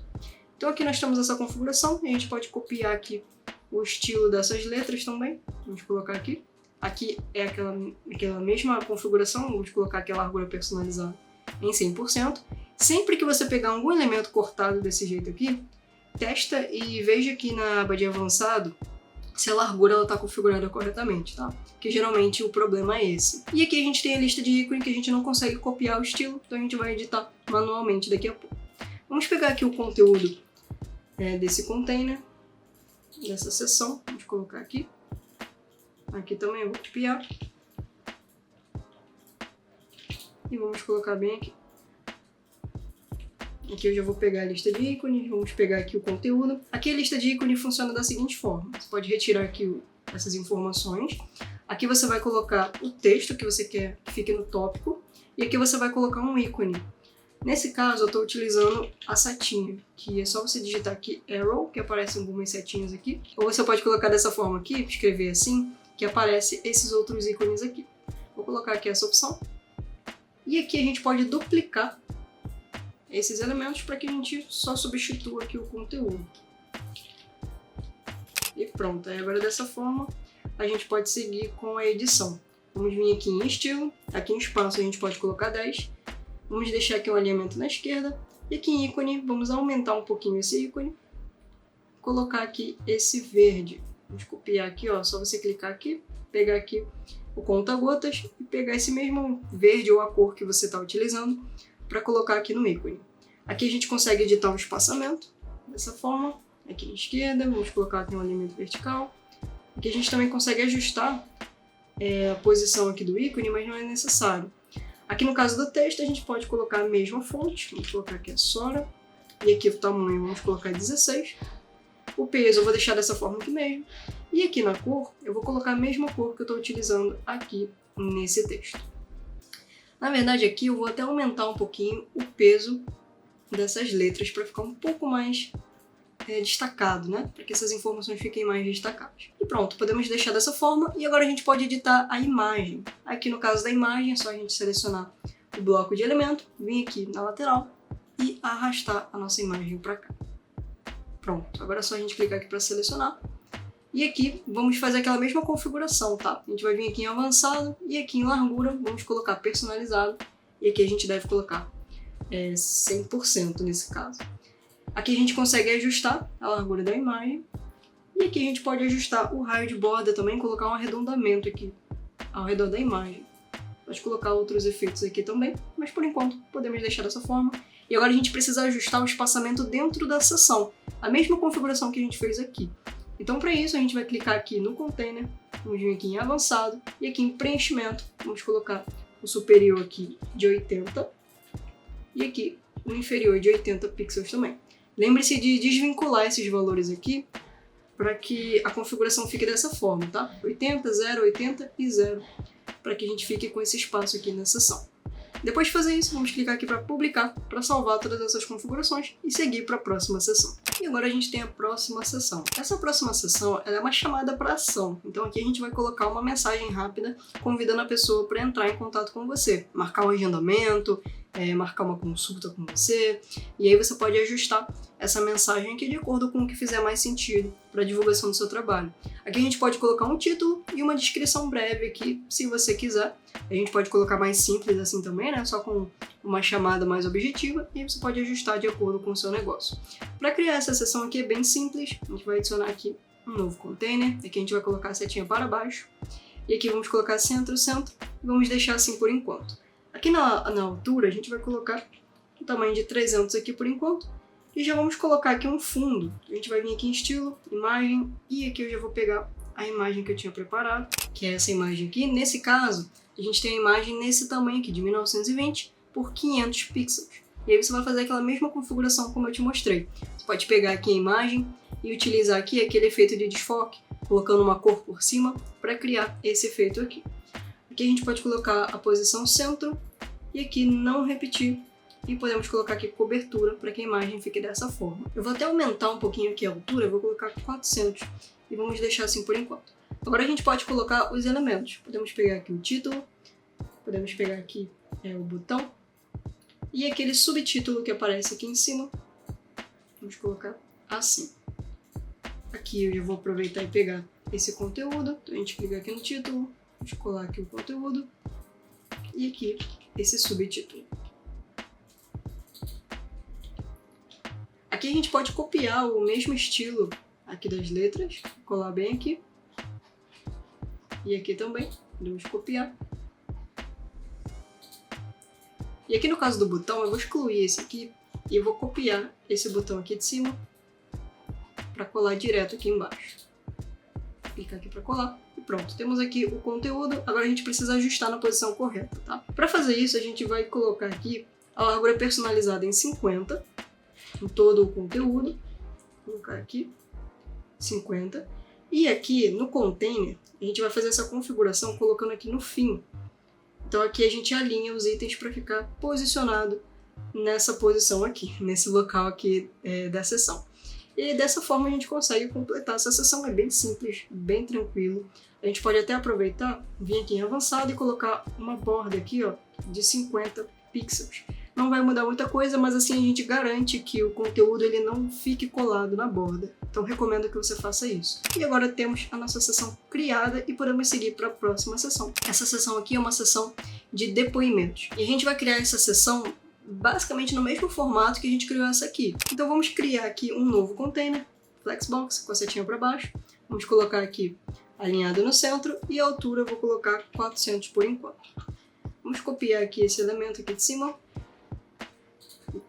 Então aqui nós temos essa configuração e a gente pode copiar aqui o estilo dessas letras também. Vamos colocar aqui. Aqui é aquela mesma configuração, vamos colocar aqui a largura personalizada em 100%. Sempre que você pegar algum elemento cortado desse jeito aqui, testa e veja aqui na aba de avançado se a largura está configurada corretamente, tá? Que geralmente o problema é esse. E aqui a gente tem a lista de ícone que a gente não consegue copiar o estilo, então a gente vai editar manualmente daqui a pouco. Vamos pegar aqui o conteúdo desse container, dessa seção, vamos colocar aqui. Aqui também eu vou copiar. E vamos colocar bem aqui. Aqui eu já vou pegar a lista de ícones, vamos pegar aqui o conteúdo. Aqui a lista de ícones funciona da seguinte forma. Você pode retirar aqui essas informações. Aqui você vai colocar o texto que você quer que fique no tópico. E aqui você vai colocar um ícone. Nesse caso eu estou utilizando a setinha, que é só você digitar aqui arrow, que aparecem algumas setinhas aqui. Ou você pode colocar dessa forma aqui, escrever assim, que aparece esses outros ícones aqui. Vou colocar aqui essa opção. E aqui a gente pode duplicar esses elementos para que a gente só substitua aqui o conteúdo. E pronto, aí agora dessa forma a gente pode seguir com a edição. Vamos vir aqui em estilo, aqui em espaço a gente pode colocar 10. Vamos deixar aqui um alinhamento na esquerda. E aqui em ícone, vamos aumentar um pouquinho esse ícone. Colocar aqui esse verde. Vamos copiar aqui, ó, só você clicar aqui, pegar aqui o conta-gotas e pegar esse mesmo verde ou a cor que você está utilizando para colocar aqui no ícone. Aqui a gente consegue editar o espaçamento, dessa forma. Aqui na esquerda, vamos colocar aqui um alinhamento vertical. Aqui a gente também consegue ajustar a posição aqui do ícone, mas não é necessário. Aqui no caso do texto, a gente pode colocar a mesma fonte. Vamos colocar aqui a Sora. E aqui o tamanho, vamos colocar 16. O peso eu vou deixar dessa forma aqui mesmo. E aqui na cor, eu vou colocar a mesma cor que eu estou utilizando aqui nesse texto. Na verdade, aqui eu vou até aumentar um pouquinho o peso dessas letras para ficar um pouco mais destacado, né? Para que essas informações fiquem mais destacadas. E pronto, podemos deixar dessa forma. E agora a gente pode editar a imagem. Aqui no caso da imagem, é só a gente selecionar o bloco de elemento, vir aqui na lateral e arrastar a nossa imagem para cá. Pronto, agora é só a gente clicar aqui para selecionar. E aqui vamos fazer aquela mesma configuração, tá? A gente vai vir aqui em avançado e aqui em largura vamos colocar personalizado. E aqui a gente deve colocar 100% nesse caso. Aqui a gente consegue ajustar a largura da imagem. E aqui a gente pode ajustar o raio de borda também, colocar um arredondamento aqui ao redor da imagem. Pode colocar outros efeitos aqui também, mas por enquanto podemos deixar dessa forma. E agora a gente precisa ajustar o espaçamento dentro da seção, a mesma configuração que a gente fez aqui. Então para isso a gente vai clicar aqui no container, vamos vir aqui em avançado e aqui em preenchimento, vamos colocar o superior aqui de 80 e aqui o inferior de 80 pixels também. Lembre-se de desvincular esses valores aqui para que a configuração fique dessa forma, tá? 80, 0, 80 e 0, para que a gente fique com esse espaço aqui na seção. Depois de fazer isso, vamos clicar aqui para publicar, para salvar todas essas configurações e seguir para a próxima sessão. E agora a gente tem a próxima sessão. Essa próxima sessão ela é uma chamada para ação. Então aqui a gente vai colocar uma mensagem rápida convidando a pessoa para entrar em contato com você, marcar um agendamento, marcar uma consulta com você, e aí você pode ajustar essa mensagem aqui de acordo com o que fizer mais sentido para a divulgação do seu trabalho. Aqui a gente pode colocar um título e uma descrição breve aqui, se você quiser. A gente pode colocar mais simples assim também, né? Só com uma chamada mais objetiva, e aí você pode ajustar de acordo com o seu negócio. Para criar essa sessão aqui é bem simples, a gente vai adicionar aqui um novo container, aqui a gente vai colocar a setinha para baixo, e aqui vamos colocar centro, centro, e vamos deixar assim por enquanto. Aqui na altura a gente vai colocar o tamanho de 300 aqui por enquanto, e já vamos colocar aqui um fundo. A gente vai vir aqui em estilo, imagem, e aqui eu já vou pegar a imagem que eu tinha preparado, que é essa imagem aqui. Nesse caso, a gente tem a imagem nesse tamanho aqui, de 1920 por 500 pixels. E aí você vai fazer aquela mesma configuração como eu te mostrei. Você pode pegar aqui a imagem e utilizar aqui aquele efeito de desfoque, colocando uma cor por cima para criar esse efeito aqui. Aqui a gente pode colocar a posição centro e aqui não repetir. E podemos colocar aqui cobertura para que a imagem fique dessa forma. Eu vou até aumentar um pouquinho aqui a altura, vou colocar 400 e vamos deixar assim por enquanto. Agora a gente pode colocar os elementos. Podemos pegar aqui o título, podemos pegar aqui o botão e aquele subtítulo que aparece aqui em cima. Vamos colocar assim. Aqui eu já vou aproveitar e pegar esse conteúdo. Então a gente clica aqui no título, vamos colar aqui o conteúdo e aqui esse subtítulo. Aqui a gente pode copiar o mesmo estilo aqui das letras, colar bem aqui. E aqui também, vamos copiar. E aqui no caso do botão, eu vou excluir esse aqui e eu vou copiar esse botão aqui de cima para colar direto aqui embaixo. Clicar aqui para colar e pronto. Temos aqui o conteúdo, agora a gente precisa ajustar na posição correta, tá? Para fazer isso, a gente vai colocar aqui a largura personalizada em 50, em todo o conteúdo. Vou colocar aqui 50. E aqui no container, a gente vai fazer essa configuração colocando aqui no fim. Então aqui a gente alinha os itens para ficar posicionado nessa posição aqui, nesse local aqui da seção. E dessa forma a gente consegue completar essa seção, é bem simples, bem tranquilo. A gente pode até aproveitar, vir aqui em avançado e colocar uma borda aqui ó, de 50 pixels. Não vai mudar muita coisa, mas assim a gente garante que o conteúdo ele não fique colado na borda. Então recomendo que você faça isso. E agora temos a nossa sessão criada e podemos seguir para a próxima sessão. Essa sessão aqui é uma sessão de depoimentos. E a gente vai criar essa sessão basicamente no mesmo formato que a gente criou essa aqui. Então vamos criar aqui um novo container, Flexbox, com a setinha para baixo. Vamos colocar aqui alinhado no centro e a altura eu vou colocar 400 por enquanto. Vamos copiar aqui esse elemento aqui de cima.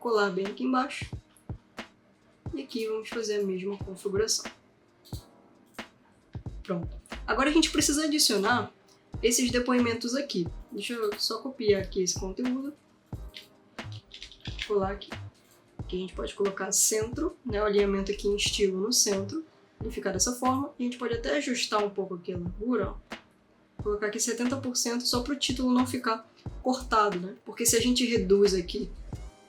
colar bem aqui embaixo. E aqui vamos fazer a mesma configuração. Pronto. Agora a gente precisa adicionar esses depoimentos aqui. Deixa eu só copiar aqui esse conteúdo. Colar aqui. Aqui a gente pode colocar centro, né, o alinhamento aqui em estilo no centro. E ficar dessa forma. E a gente pode até ajustar um pouco aqui a largura, ó. Colocar aqui 70% só para o título não ficar cortado, né? Porque se a gente reduz aqui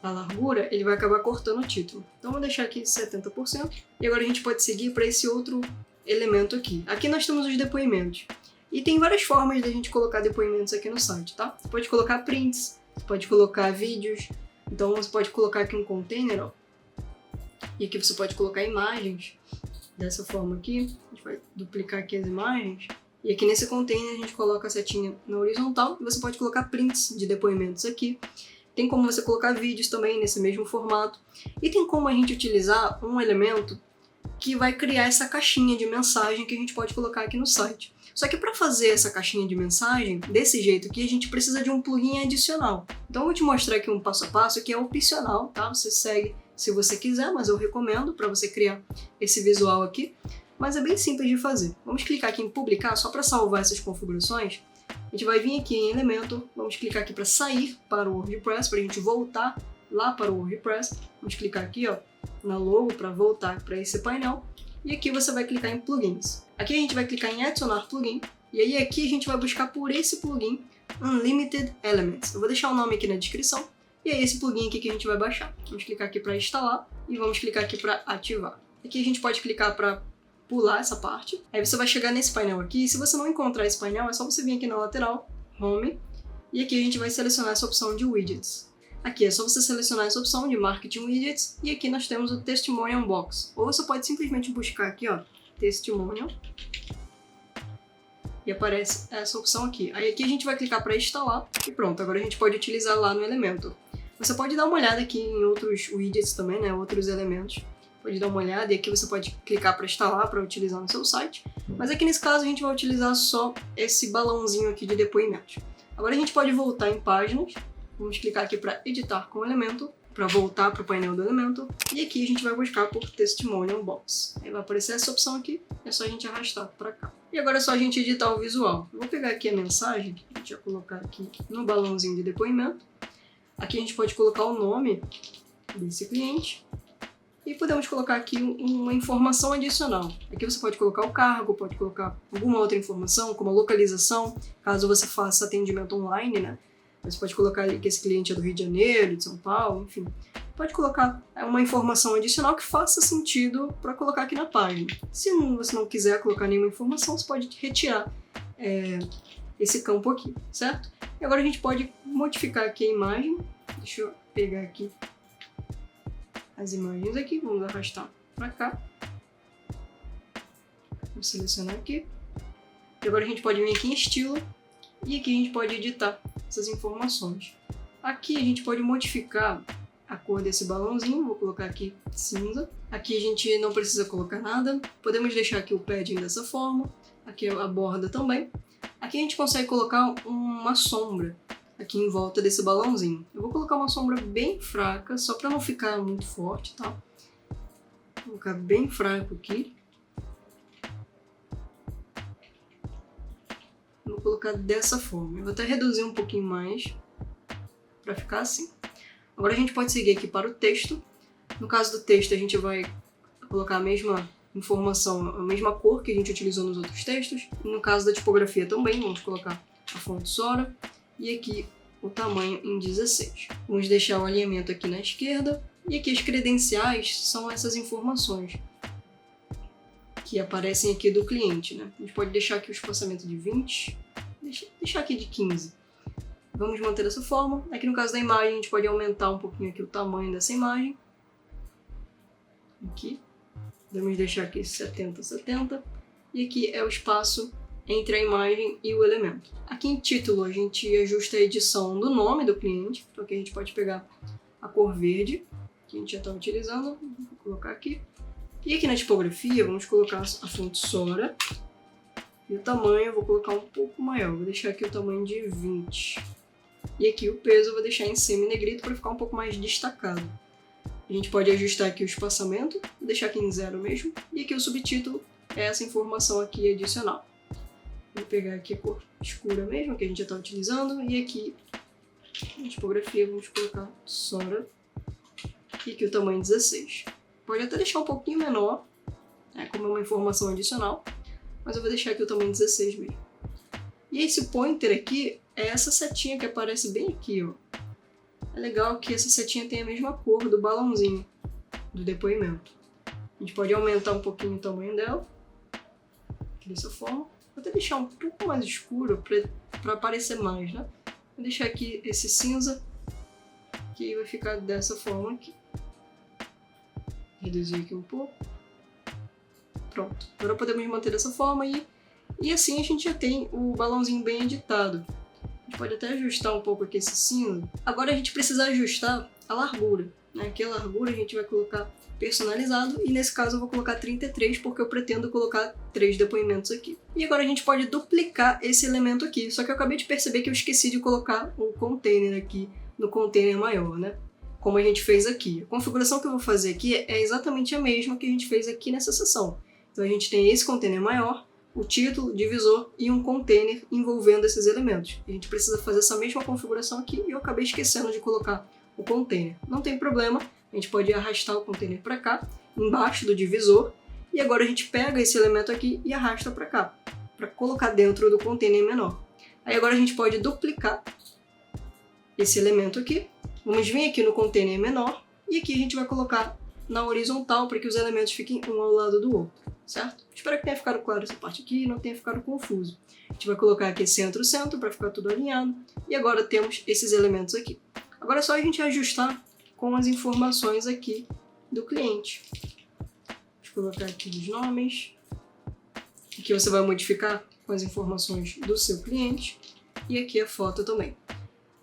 a largura, ele vai acabar cortando o título. Então vou deixar aqui 70%. E agora a gente pode seguir para esse outro elemento aqui. Aqui nós temos os depoimentos. E tem várias formas de a gente colocar depoimentos aqui no site, tá? Você pode colocar prints, você pode colocar vídeos. Então você pode colocar aqui um container, ó. E aqui você pode colocar imagens. Dessa forma aqui. A gente vai duplicar aqui as imagens. E aqui nesse container a gente coloca a setinha na horizontal. E você pode colocar prints de depoimentos aqui. Tem como você colocar vídeos também nesse mesmo formato. E tem como a gente utilizar um elemento que vai criar essa caixinha de mensagem que a gente pode colocar aqui no site. Só que para fazer essa caixinha de mensagem, desse jeito aqui, a gente precisa de um plugin adicional. Então eu vou te mostrar aqui um passo a passo que é opcional, tá? Você segue se você quiser, mas eu recomendo para você criar esse visual aqui. Mas é bem simples de fazer. Vamos clicar aqui em publicar só para salvar essas configurações. A gente vai vir aqui em elemento, vamos clicar aqui para sair para o WordPress, para a gente voltar lá para o WordPress. Vamos clicar aqui, ó, na logo para voltar para esse painel. E aqui você vai clicar em plugins. Aqui a gente vai clicar em adicionar plugin. E aí aqui a gente vai buscar por esse plugin Unlimited Elements. Eu vou deixar o nome aqui na descrição. E é esse plugin aqui que a gente vai baixar. Vamos clicar aqui para instalar e vamos clicar aqui para ativar. Aqui a gente pode clicar para pular essa parte. Aí você vai chegar nesse painel aqui. E se você não encontrar esse painel, é só você vir aqui na lateral, Home. E aqui a gente vai selecionar essa opção de Widgets. Aqui é só você selecionar essa opção de Marketing Widgets. E aqui nós temos o Testimonial Box. Ou você pode simplesmente buscar aqui, ó, Testimonial. E aparece essa opção aqui. Aí aqui a gente vai clicar para instalar. E pronto, agora a gente pode utilizar lá no Elementor. Você pode dar uma olhada aqui em outros widgets também, né, outros elementos. Pode dar uma olhada e aqui você pode clicar para instalar, para utilizar no seu site. Mas aqui nesse caso a gente vai utilizar só esse balãozinho aqui de depoimentos. Agora a gente pode voltar em páginas. Vamos clicar aqui para editar com o Elementor, para voltar para o painel do Elementor. E aqui a gente vai buscar por Testimonial Box. Aí vai aparecer essa opção aqui, é só a gente arrastar para cá. E agora é só a gente editar o visual. Eu vou pegar aqui a mensagem, a gente vai colocar aqui no balãozinho de depoimento. Aqui a gente pode colocar o nome desse cliente. E podemos colocar aqui uma informação adicional. Aqui você pode colocar o cargo, pode colocar alguma outra informação, como a localização, caso você faça atendimento online, né? Você pode colocar ali que esse cliente é do Rio de Janeiro, de São Paulo, enfim. Pode colocar uma informação adicional que faça sentido para colocar aqui na página. Se você não quiser colocar nenhuma informação, você pode retirar esse campo aqui, certo? E agora a gente pode modificar aqui a imagem. Deixa eu pegar aqui as imagens aqui, vamos arrastar para cá. Vou selecionar aqui. E agora a gente pode vir aqui em estilo e aqui a gente pode editar essas informações. Aqui a gente pode modificar a cor desse balãozinho, vou colocar aqui cinza. Aqui a gente não precisa colocar nada. Podemos deixar aqui o padding dessa forma. Aqui a borda também. Aqui a gente consegue colocar uma sombra aqui em volta desse balãozinho. Eu vou colocar uma sombra bem fraca, só para não ficar muito forte, tá? Vou colocar bem fraco aqui. Vou colocar dessa forma. Eu vou até reduzir um pouquinho mais para ficar assim. Agora a gente pode seguir aqui para o texto. No caso do texto, a gente vai colocar a mesma informação, a mesma cor que a gente utilizou nos outros textos. No caso da tipografia também, vamos colocar a fonte Sora. E aqui o tamanho em 16. Vamos deixar o alinhamento aqui na esquerda. E aqui as credenciais são essas informações que aparecem aqui do cliente, né? A gente pode deixar aqui o espaçamento de 20, deixar aqui de 15. Vamos manter dessa forma. Aqui no caso da imagem, a gente pode aumentar um pouquinho aqui o tamanho dessa imagem. Aqui. Vamos deixar aqui 70, 70. E aqui é o espaço entre a imagem e o elemento. Aqui em título, a gente ajusta a edição do nome do cliente. Então aqui a gente pode pegar a cor verde, que a gente já está utilizando. Vou colocar aqui. E aqui na tipografia, vamos colocar a fonte Sora. E o tamanho eu vou colocar um pouco maior. Vou deixar aqui o tamanho de 20. E aqui o peso eu vou deixar em semi-negrito para ficar um pouco mais destacado. A gente pode ajustar aqui o espaçamento, deixar aqui em 0 mesmo, e aqui o subtítulo é essa informação aqui adicional. Vou pegar aqui a cor escura mesmo, que a gente já está utilizando, e aqui na tipografia vamos colocar Sora, e aqui o tamanho 16. Pode até deixar um pouquinho menor, né, como é uma informação adicional, mas eu vou deixar aqui o tamanho 16 mesmo. E esse pointer aqui é essa setinha que aparece bem aqui, ó. É legal que essa setinha tem a mesma cor do balãozinho do depoimento. A gente pode aumentar um pouquinho o tamanho dela, aqui dessa forma. Vou até deixar um pouco mais escuro para aparecer mais, né? Vou deixar aqui esse cinza, que vai ficar dessa forma aqui. Reduzir aqui um pouco. Pronto. Agora podemos manter dessa forma e assim a gente já tem o balãozinho bem editado. A gente pode até ajustar um pouco aqui esse cinza. Agora a gente precisa ajustar a largura, né? Aqui a largura a gente vai colocar personalizado e nesse caso eu vou colocar 33 porque eu pretendo colocar 3 depoimentos aqui. E agora a gente pode duplicar esse elemento aqui, só que eu acabei de perceber que eu esqueci de colocar o container aqui no container maior, né? Como a gente fez aqui. A configuração que eu vou fazer aqui é exatamente a mesma que a gente fez aqui nessa seção. Então a gente tem esse container maior, o título, o divisor e um container envolvendo esses elementos. A gente precisa fazer essa mesma configuração aqui e eu acabei esquecendo de colocar o container. Não tem problema, a gente pode arrastar o container para cá, embaixo do divisor, e agora a gente pega esse elemento aqui e arrasta para cá, para colocar dentro do container menor. Aí agora a gente pode duplicar esse elemento aqui, vamos vir aqui no container menor, e aqui a gente vai colocar na horizontal para que os elementos fiquem um ao lado do outro, certo? Espero que tenha ficado claro essa parte aqui e não tenha ficado confuso. A gente vai colocar aqui centro-centro para ficar tudo alinhado, e agora temos esses elementos aqui. Agora é só a gente ajustar com as informações aqui do cliente. Vou colocar aqui os nomes. Aqui você vai modificar com as informações do seu cliente. E aqui a foto também.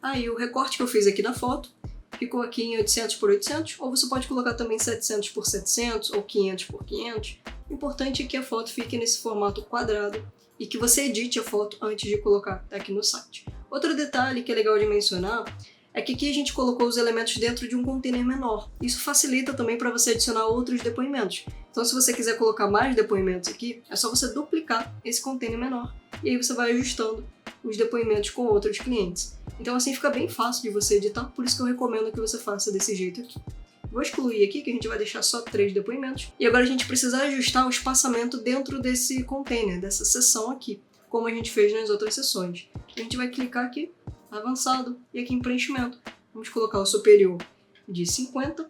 Aí o recorte que eu fiz aqui da foto ficou aqui em 800 por 800, ou você pode colocar também 700 por 700 ou 500 por 500. O importante é que a foto fique nesse formato quadrado e que você edite a foto antes de colocar aqui no site. Outro detalhe que é legal de mencionar é que aqui a gente colocou os elementos dentro de um container menor. Isso facilita também para você adicionar outros depoimentos. Então se você quiser colocar mais depoimentos aqui, é só você duplicar esse container menor. E aí você vai ajustando os depoimentos com outros clientes. Então assim fica bem fácil de você editar, por isso que eu recomendo que você faça desse jeito aqui. Vou excluir aqui, que a gente vai deixar só 3 depoimentos. E agora a gente precisa ajustar o espaçamento dentro desse container, dessa seção aqui, como a gente fez nas outras sessões. A gente vai clicar aqui, avançado, e aqui em preenchimento. Vamos colocar o superior de 50,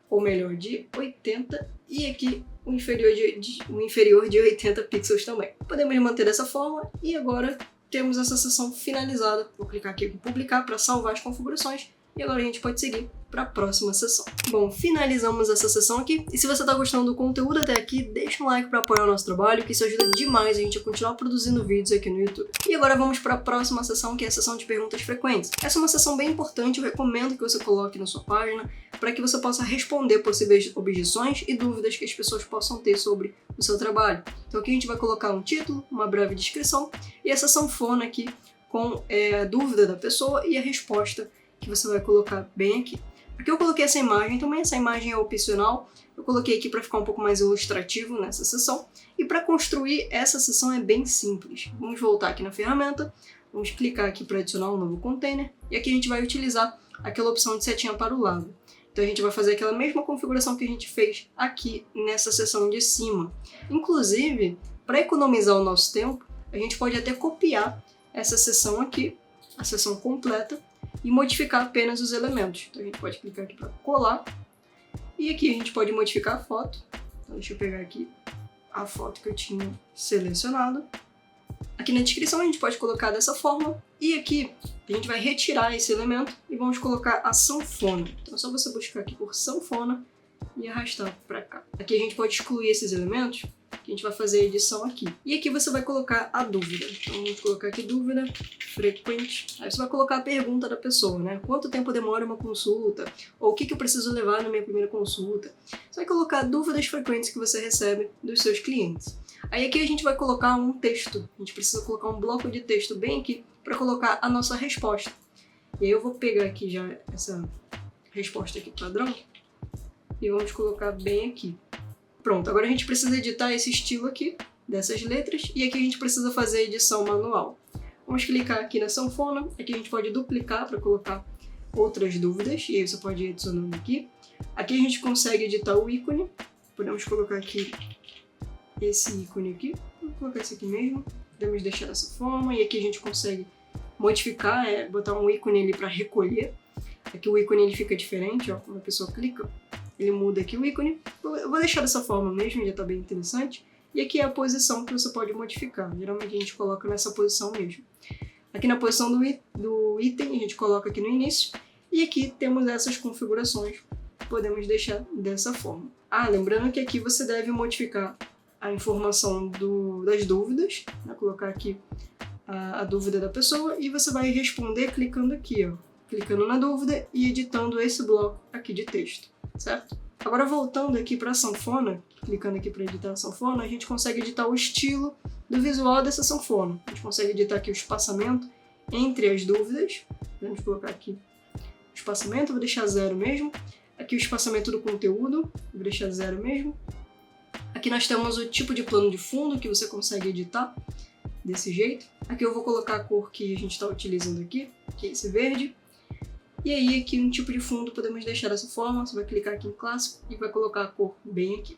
ou melhor, de 80, e aqui o inferior de 80 pixels também. Podemos manter dessa forma, e agora temos essa seção finalizada. Vou clicar aqui em publicar para salvar as configurações, e agora a gente pode seguir para a próxima sessão. Bom, finalizamos essa sessão aqui, e se você está gostando do conteúdo até aqui, deixa um like para apoiar o nosso trabalho, que isso ajuda demais a gente a continuar produzindo vídeos aqui no YouTube. E agora vamos para a próxima sessão, que é a sessão de perguntas frequentes. Essa é uma sessão bem importante, eu recomendo que você coloque na sua página, para que você possa responder possíveis objeções e dúvidas que as pessoas possam ter sobre o seu trabalho. Então aqui a gente vai colocar um título, uma breve descrição, e essa sanfona aqui com a dúvida da pessoa e a resposta que você vai colocar bem aqui. Aqui eu coloquei essa imagem também, essa imagem é opcional, eu coloquei aqui para ficar um pouco mais ilustrativo nessa sessão, e para construir essa sessão é bem simples. Vamos voltar aqui na ferramenta, vamos clicar aqui para adicionar um novo container, e aqui a gente vai utilizar aquela opção de setinha para o lado. Então a gente vai fazer aquela mesma configuração que a gente fez aqui nessa seção de cima. Inclusive, para economizar o nosso tempo, a gente pode até copiar essa seção aqui, a seção completa, e modificar apenas os elementos. Então a gente pode clicar aqui para colar, e aqui a gente pode modificar a foto. Então deixa eu pegar aqui a foto que eu tinha selecionado. Aqui na descrição a gente pode colocar dessa forma, e aqui a gente vai retirar esse elemento e vamos colocar a sanfona. Então é só você buscar aqui por sanfona e arrastar para cá. Aqui a gente pode excluir esses elementos, que a gente vai fazer a edição aqui. E aqui você vai colocar a dúvida. Então vamos colocar aqui dúvida frequente. Aí você vai colocar a pergunta da pessoa, né? Quanto tempo demora uma consulta? Ou o que eu preciso levar na minha primeira consulta? Você vai colocar dúvidas frequentes que você recebe dos seus clientes. Aí aqui a gente vai colocar um texto. A gente precisa colocar um bloco de texto bem aqui para colocar a nossa resposta. E aí eu vou pegar aqui já essa resposta aqui padrão. e vamos colocar bem aqui. Pronto, agora a gente precisa editar esse estilo aqui, dessas letras, e aqui a gente precisa fazer a edição manual. Vamos clicar aqui na sanfona, aqui a gente pode duplicar para colocar outras dúvidas, e aí você pode ir adicionando aqui. Aqui a gente consegue editar o ícone, podemos colocar aqui esse ícone aqui, vou colocar esse aqui mesmo, podemos deixar dessa forma, e aqui a gente consegue modificar, botar um ícone ali para recolher. Aqui o ícone ele fica diferente, ó, quando a pessoa clica, ele muda aqui o ícone. Eu vou deixar dessa forma mesmo, já está bem interessante. E aqui é a posição que você pode modificar, geralmente a gente coloca nessa posição mesmo. Aqui na posição do item a gente coloca aqui no início, e aqui temos essas configurações, podemos deixar dessa forma. Lembrando que aqui você deve modificar a informação das dúvidas, né? Colocar aqui a dúvida da pessoa e você vai responder clicando aqui, ó, clicando na dúvida e editando esse bloco aqui de texto, certo? Agora voltando aqui para a sanfona, clicando aqui para editar a sanfona, a gente consegue editar o estilo do visual dessa sanfona. A gente consegue editar aqui o espaçamento entre as dúvidas, vamos colocar aqui o espaçamento, vou deixar 0 mesmo. Aqui o espaçamento do conteúdo, vou deixar 0 mesmo. Aqui nós temos o tipo de plano de fundo que você consegue editar desse jeito. Aqui eu vou colocar a cor que a gente está utilizando aqui, que é esse verde. E aí aqui um tipo de fundo podemos deixar dessa forma, você vai clicar aqui em clássico e vai colocar a cor bem aqui.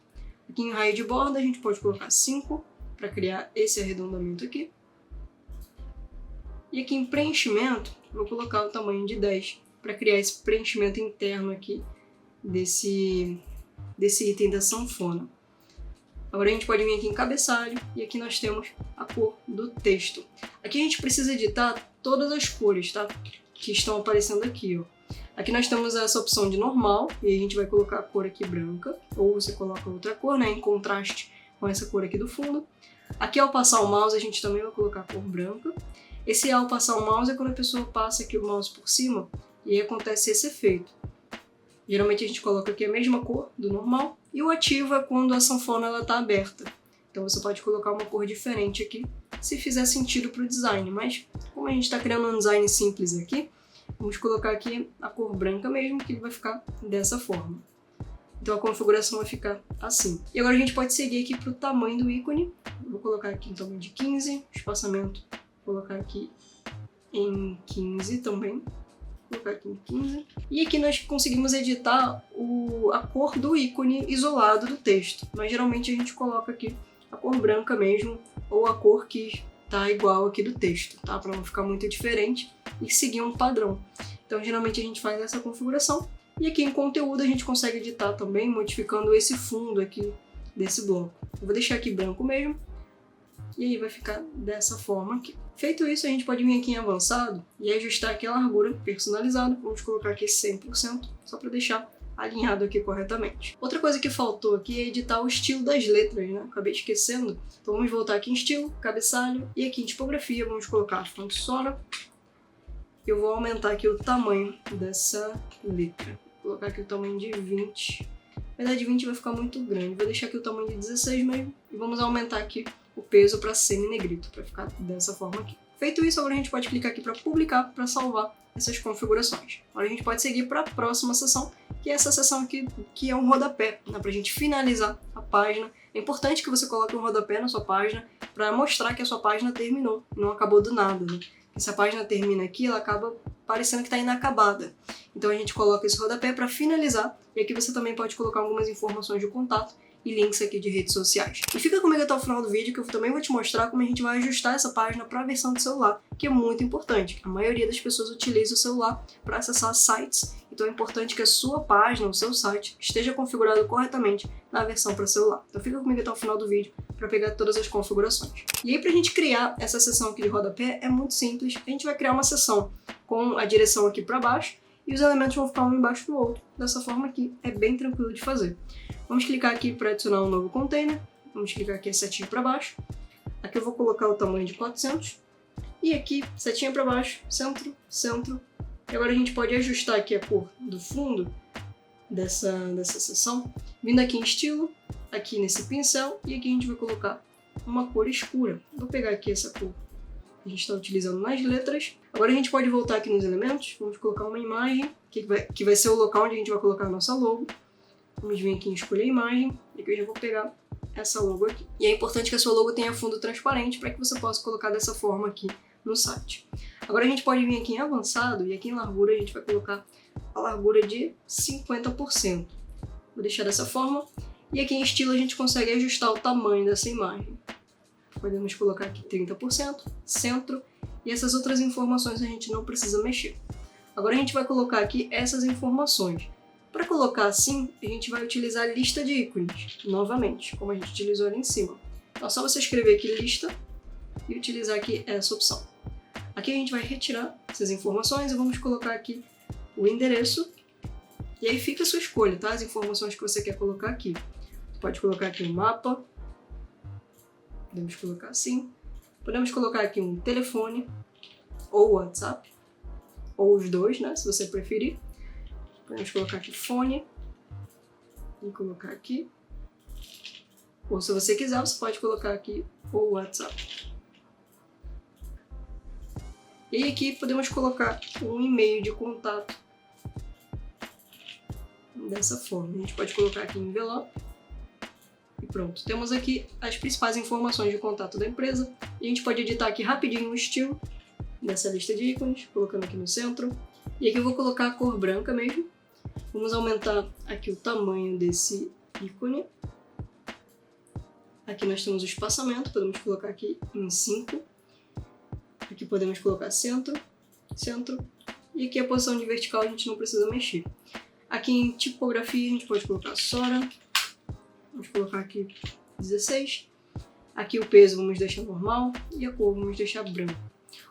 Aqui em raio de borda a gente pode colocar 5 para criar esse arredondamento aqui. E aqui em preenchimento vou colocar o tamanho de 10 para criar esse preenchimento interno aqui desse item da sanfona. Agora a gente pode vir aqui em cabeçalho e aqui nós temos a cor do texto. Aqui a gente precisa editar todas as cores, tá? Que estão aparecendo aqui, ó. Aqui nós temos essa opção de normal e a gente vai colocar a cor aqui branca, ou você coloca outra cor, né, em contraste com essa cor aqui do fundo. Aqui ao passar o mouse a gente também vai colocar a cor branca. Esse ao passar o mouse é quando a pessoa passa aqui o mouse por cima e aí acontece esse efeito. Geralmente a gente coloca aqui a mesma cor do normal e o ativo é quando a sanfona está aberta. Então você pode colocar uma cor diferente aqui, se fizer sentido para o design, mas como a gente está criando um design simples aqui, vamos colocar aqui a cor branca mesmo, que ele vai ficar dessa forma. Então a configuração vai ficar assim. E agora a gente pode seguir aqui para o tamanho do ícone. Vou colocar aqui em tamanho de 15, espaçamento, vou colocar aqui em 15 também. Vou colocar aqui em 15. E aqui nós conseguimos editar a cor do ícone isolado do texto. Mas geralmente a gente coloca aqui a cor branca mesmo, ou a cor que tá igual aqui do texto, tá? Para não ficar muito diferente e seguir um padrão. Então geralmente a gente faz essa configuração. E aqui em conteúdo a gente consegue editar também, modificando esse fundo aqui desse bloco. Eu vou deixar aqui branco mesmo. E aí vai ficar dessa forma aqui. Feito isso, a gente pode vir aqui em avançado e ajustar aqui a largura personalizada. Vamos colocar aqui 100%, só para deixar alinhado aqui corretamente. Outra coisa que faltou aqui é editar o estilo das letras, né? Acabei esquecendo. Então vamos voltar aqui em estilo, cabeçalho e aqui em tipografia vamos colocar fonte sonora. Eu vou aumentar aqui o tamanho dessa letra. Vou colocar aqui o tamanho de 20. Na verdade 20 vai ficar muito grande. Vou deixar aqui o tamanho de 16 mesmo e vamos aumentar aqui o peso para semi-negrito, para ficar dessa forma aqui. Feito isso, agora a gente pode clicar aqui para publicar, para salvar essas configurações. Agora a gente pode seguir para a próxima seção, que é essa seção aqui, que é um rodapé, né, para a gente finalizar a página. É importante que você coloque um rodapé na sua página para mostrar que a sua página terminou, não acabou do nada, né? Se a página termina aqui, ela acaba parecendo que está inacabada. Então a gente coloca esse rodapé para finalizar, e aqui você também pode colocar algumas informações de contato e links aqui de redes sociais. E fica comigo até o final do vídeo que eu também vou te mostrar como a gente vai ajustar essa página para a versão do celular, que é muito importante. A maioria das pessoas utiliza o celular para acessar sites, então é importante que a sua página, o seu site, esteja configurado corretamente na versão para celular. Então fica comigo até o final do vídeo para pegar todas as configurações. E aí para a gente criar essa seção aqui de rodapé é muito simples. A gente vai criar uma seção com a direção aqui para baixo e os elementos vão ficar um embaixo do outro. Dessa forma aqui é bem tranquilo de fazer. Vamos clicar aqui para adicionar um novo container. Vamos clicar aqui a setinha para baixo. Aqui eu vou colocar o tamanho de 400. E aqui, setinha para baixo, centro, centro. E agora a gente pode ajustar aqui a cor do fundo dessa seção. Vindo aqui em estilo, aqui nesse pincel. E aqui a gente vai colocar uma cor escura. Vou pegar aqui essa cor que a gente está utilizando nas letras. Agora a gente pode voltar aqui nos elementos. Vamos colocar uma imagem, que vai ser o local onde a gente vai colocar a nossa logo. Vamos vir aqui em escolher imagem, e aqui eu já vou pegar essa logo aqui. E é importante que a sua logo tenha fundo transparente para que você possa colocar dessa forma aqui no site. Agora a gente pode vir aqui em avançado e aqui em largura a gente vai colocar a largura de 50%. Vou deixar dessa forma. E aqui em estilo a gente consegue ajustar o tamanho dessa imagem. Podemos colocar aqui 30%, centro, e essas outras informações a gente não precisa mexer. Agora a gente vai colocar aqui essas informações. Para colocar assim, a gente vai utilizar a lista de ícones, novamente, como a gente utilizou ali em cima. Então é só você escrever aqui lista e utilizar aqui essa opção. Aqui a gente vai retirar essas informações e vamos colocar aqui o endereço. E aí fica a sua escolha, tá? As informações que você quer colocar aqui. Você pode colocar aqui um mapa. Podemos colocar assim. Podemos colocar aqui um telefone ou WhatsApp. Ou os dois, né? Se você preferir. Podemos colocar aqui fone. E colocar aqui. Ou se você quiser, você pode colocar aqui o WhatsApp. E aqui podemos colocar um e-mail de contato. Dessa forma. A gente pode colocar aqui envelope. E pronto. Temos aqui as principais informações de contato da empresa. E a gente pode editar aqui rapidinho o estilo dessa lista de ícones, colocando aqui no centro. E aqui eu vou colocar a cor branca mesmo. Vamos aumentar aqui o tamanho desse ícone. Aqui nós temos o espaçamento, podemos colocar aqui em 5. Aqui podemos colocar centro, centro. E aqui a posição de vertical a gente não precisa mexer. Aqui em tipografia a gente pode colocar Sora. Vamos colocar aqui 16. Aqui o peso vamos deixar normal e a cor vamos deixar branco.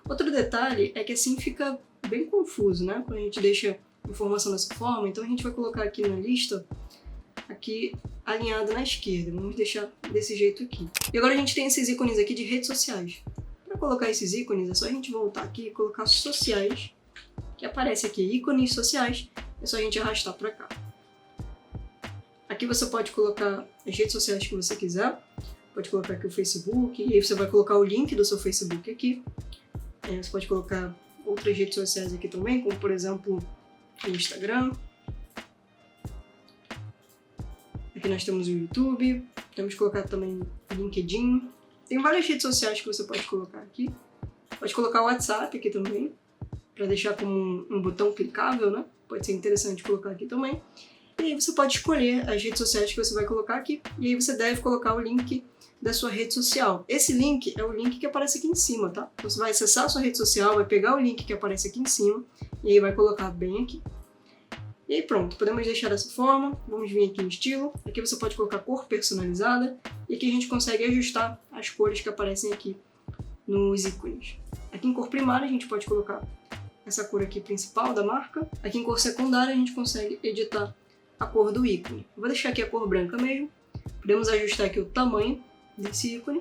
Outro detalhe é que assim fica bem confuso, né? Quando a gente deixa informação dessa forma, então a gente vai colocar aqui na lista, aqui alinhado na esquerda. Vamos deixar desse jeito aqui. E agora a gente tem esses ícones aqui de redes sociais. Para colocar esses ícones é só a gente voltar aqui e colocar sociais, que aparece aqui ícones sociais, é só a gente arrastar para cá. Aqui você pode colocar as redes sociais que você quiser, pode colocar aqui o Facebook, e aí você vai colocar o link do seu Facebook aqui. Você pode colocar outras redes sociais aqui também, como por exemplo o Instagram. Aqui nós temos o YouTube, temos que colocar também o LinkedIn. Tem várias redes sociais que você pode colocar aqui. Pode colocar o WhatsApp aqui também, para deixar como um botão clicável, né? Pode ser interessante colocar aqui também. E aí você pode escolher as redes sociais que você vai colocar aqui, e aí você deve colocar o link da sua rede social. Esse link é o link que aparece aqui em cima, tá? Você vai acessar a sua rede social, vai pegar o link que aparece aqui em cima, e aí vai colocar bem aqui. E aí pronto, podemos deixar dessa forma. Vamos vir aqui em estilo, aqui você pode colocar cor personalizada, e aqui a gente consegue ajustar as cores que aparecem aqui nos ícones. Aqui em cor primária a gente pode colocar essa cor aqui principal da marca. Aqui em cor secundária a gente consegue editar a cor do ícone. Eu vou deixar aqui a cor branca mesmo. Podemos ajustar aqui o tamanho desse ícone.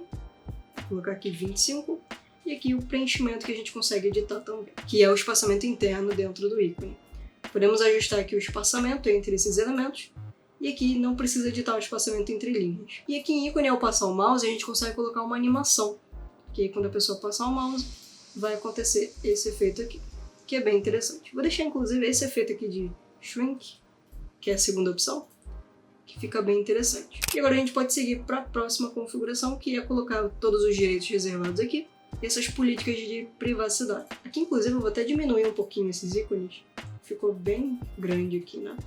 Vou colocar aqui 25. E aqui o preenchimento que a gente consegue editar também, que é o espaçamento interno dentro do ícone. Podemos ajustar aqui o espaçamento entre esses elementos. E aqui não precisa editar o espaçamento entre linhas. E aqui em ícone, ao passar o mouse, a gente consegue colocar uma animação. Que aí quando a pessoa passar o mouse, vai acontecer esse efeito aqui, que é bem interessante. Vou deixar inclusive esse efeito aqui de shrink, que é a segunda opção, que fica bem interessante. E agora a gente pode seguir para a próxima configuração, que é colocar todos os direitos reservados aqui e essas políticas de privacidade. Aqui inclusive eu vou até diminuir um pouquinho esses ícones, ficou bem grande aqui, né?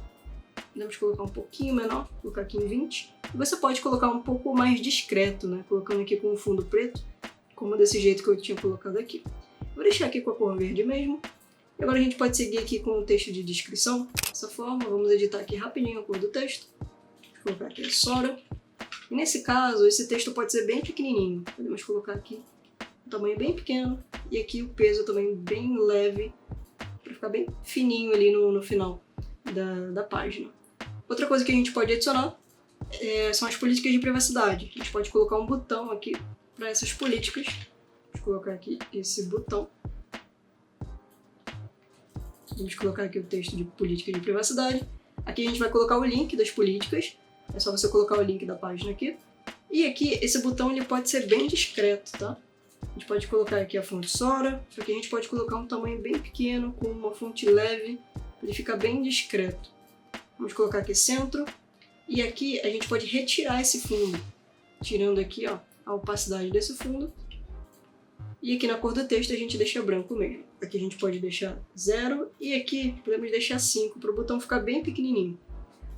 Podemos colocar um pouquinho menor, colocar aqui em 20. E você pode colocar um pouco mais discreto, né? Colocando aqui com um fundo preto, como desse jeito que eu tinha colocado aqui. Vou deixar aqui com a cor verde mesmo. E agora a gente pode seguir aqui com o texto de descrição, dessa forma. Vamos editar aqui rapidinho a cor do texto. Vou colocar aqui a Sora. E nesse caso, esse texto pode ser bem pequenininho. Podemos colocar aqui um tamanho bem pequeno. E aqui o peso também bem leve, para ficar bem fininho ali no final da página. Outra coisa que a gente pode adicionar são as políticas de privacidade. A gente pode colocar um botão aqui para essas políticas. Vou colocar aqui esse botão. Vamos colocar aqui o texto de política de privacidade. Aqui a gente vai colocar o link das políticas. É só você colocar o link da página aqui. E aqui, esse botão ele pode ser bem discreto, tá? A gente pode colocar aqui a fonte Sora, só que a gente pode colocar um tamanho bem pequeno, com uma fonte leve, para ele ficar bem discreto. Vamos colocar aqui centro. E aqui a gente pode retirar esse fundo, tirando aqui ó, a opacidade desse fundo. E aqui na cor do texto a gente deixa branco mesmo. Aqui a gente pode deixar 0 e aqui podemos deixar 5 para o botão ficar bem pequenininho.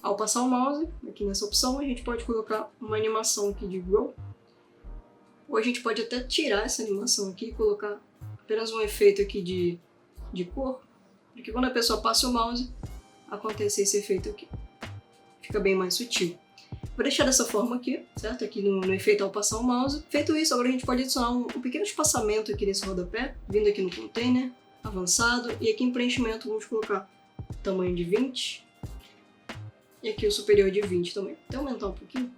Ao passar o mouse, aqui nessa opção, a gente pode colocar uma animação aqui de Grow. Ou a gente pode até tirar essa animação aqui e colocar apenas um efeito aqui de cor, porque quando a pessoa passa o mouse, acontece esse efeito aqui. Fica bem mais sutil. Vou deixar dessa forma aqui, certo? Aqui no efeito ao passar o mouse. Feito isso, agora a gente pode adicionar um pequeno espaçamento aqui nesse rodapé, vindo aqui no container, avançado, e aqui em preenchimento vamos colocar tamanho de 20, e aqui o superior de 20 também. Até aumentar um pouquinho,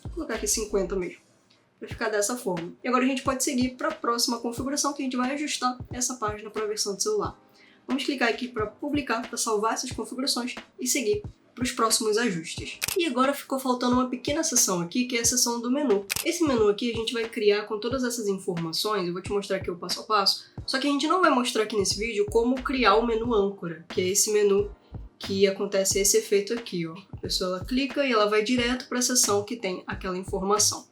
vou colocar aqui 50 mesmo, para ficar dessa forma. E agora a gente pode seguir para a próxima configuração, que a gente vai ajustar essa página para a versão de celular. Vamos clicar aqui para publicar, para salvar essas configurações e seguir para os próximos ajustes. E agora ficou faltando uma pequena seção aqui, que é a seção do menu. Esse menu aqui a gente vai criar com todas essas informações, eu vou te mostrar aqui o passo a passo, só que a gente não vai mostrar aqui nesse vídeo como criar o menu âncora, que é esse menu que acontece esse efeito aqui, ó. A pessoa ela clica e ela vai direto para a seção que tem aquela informação.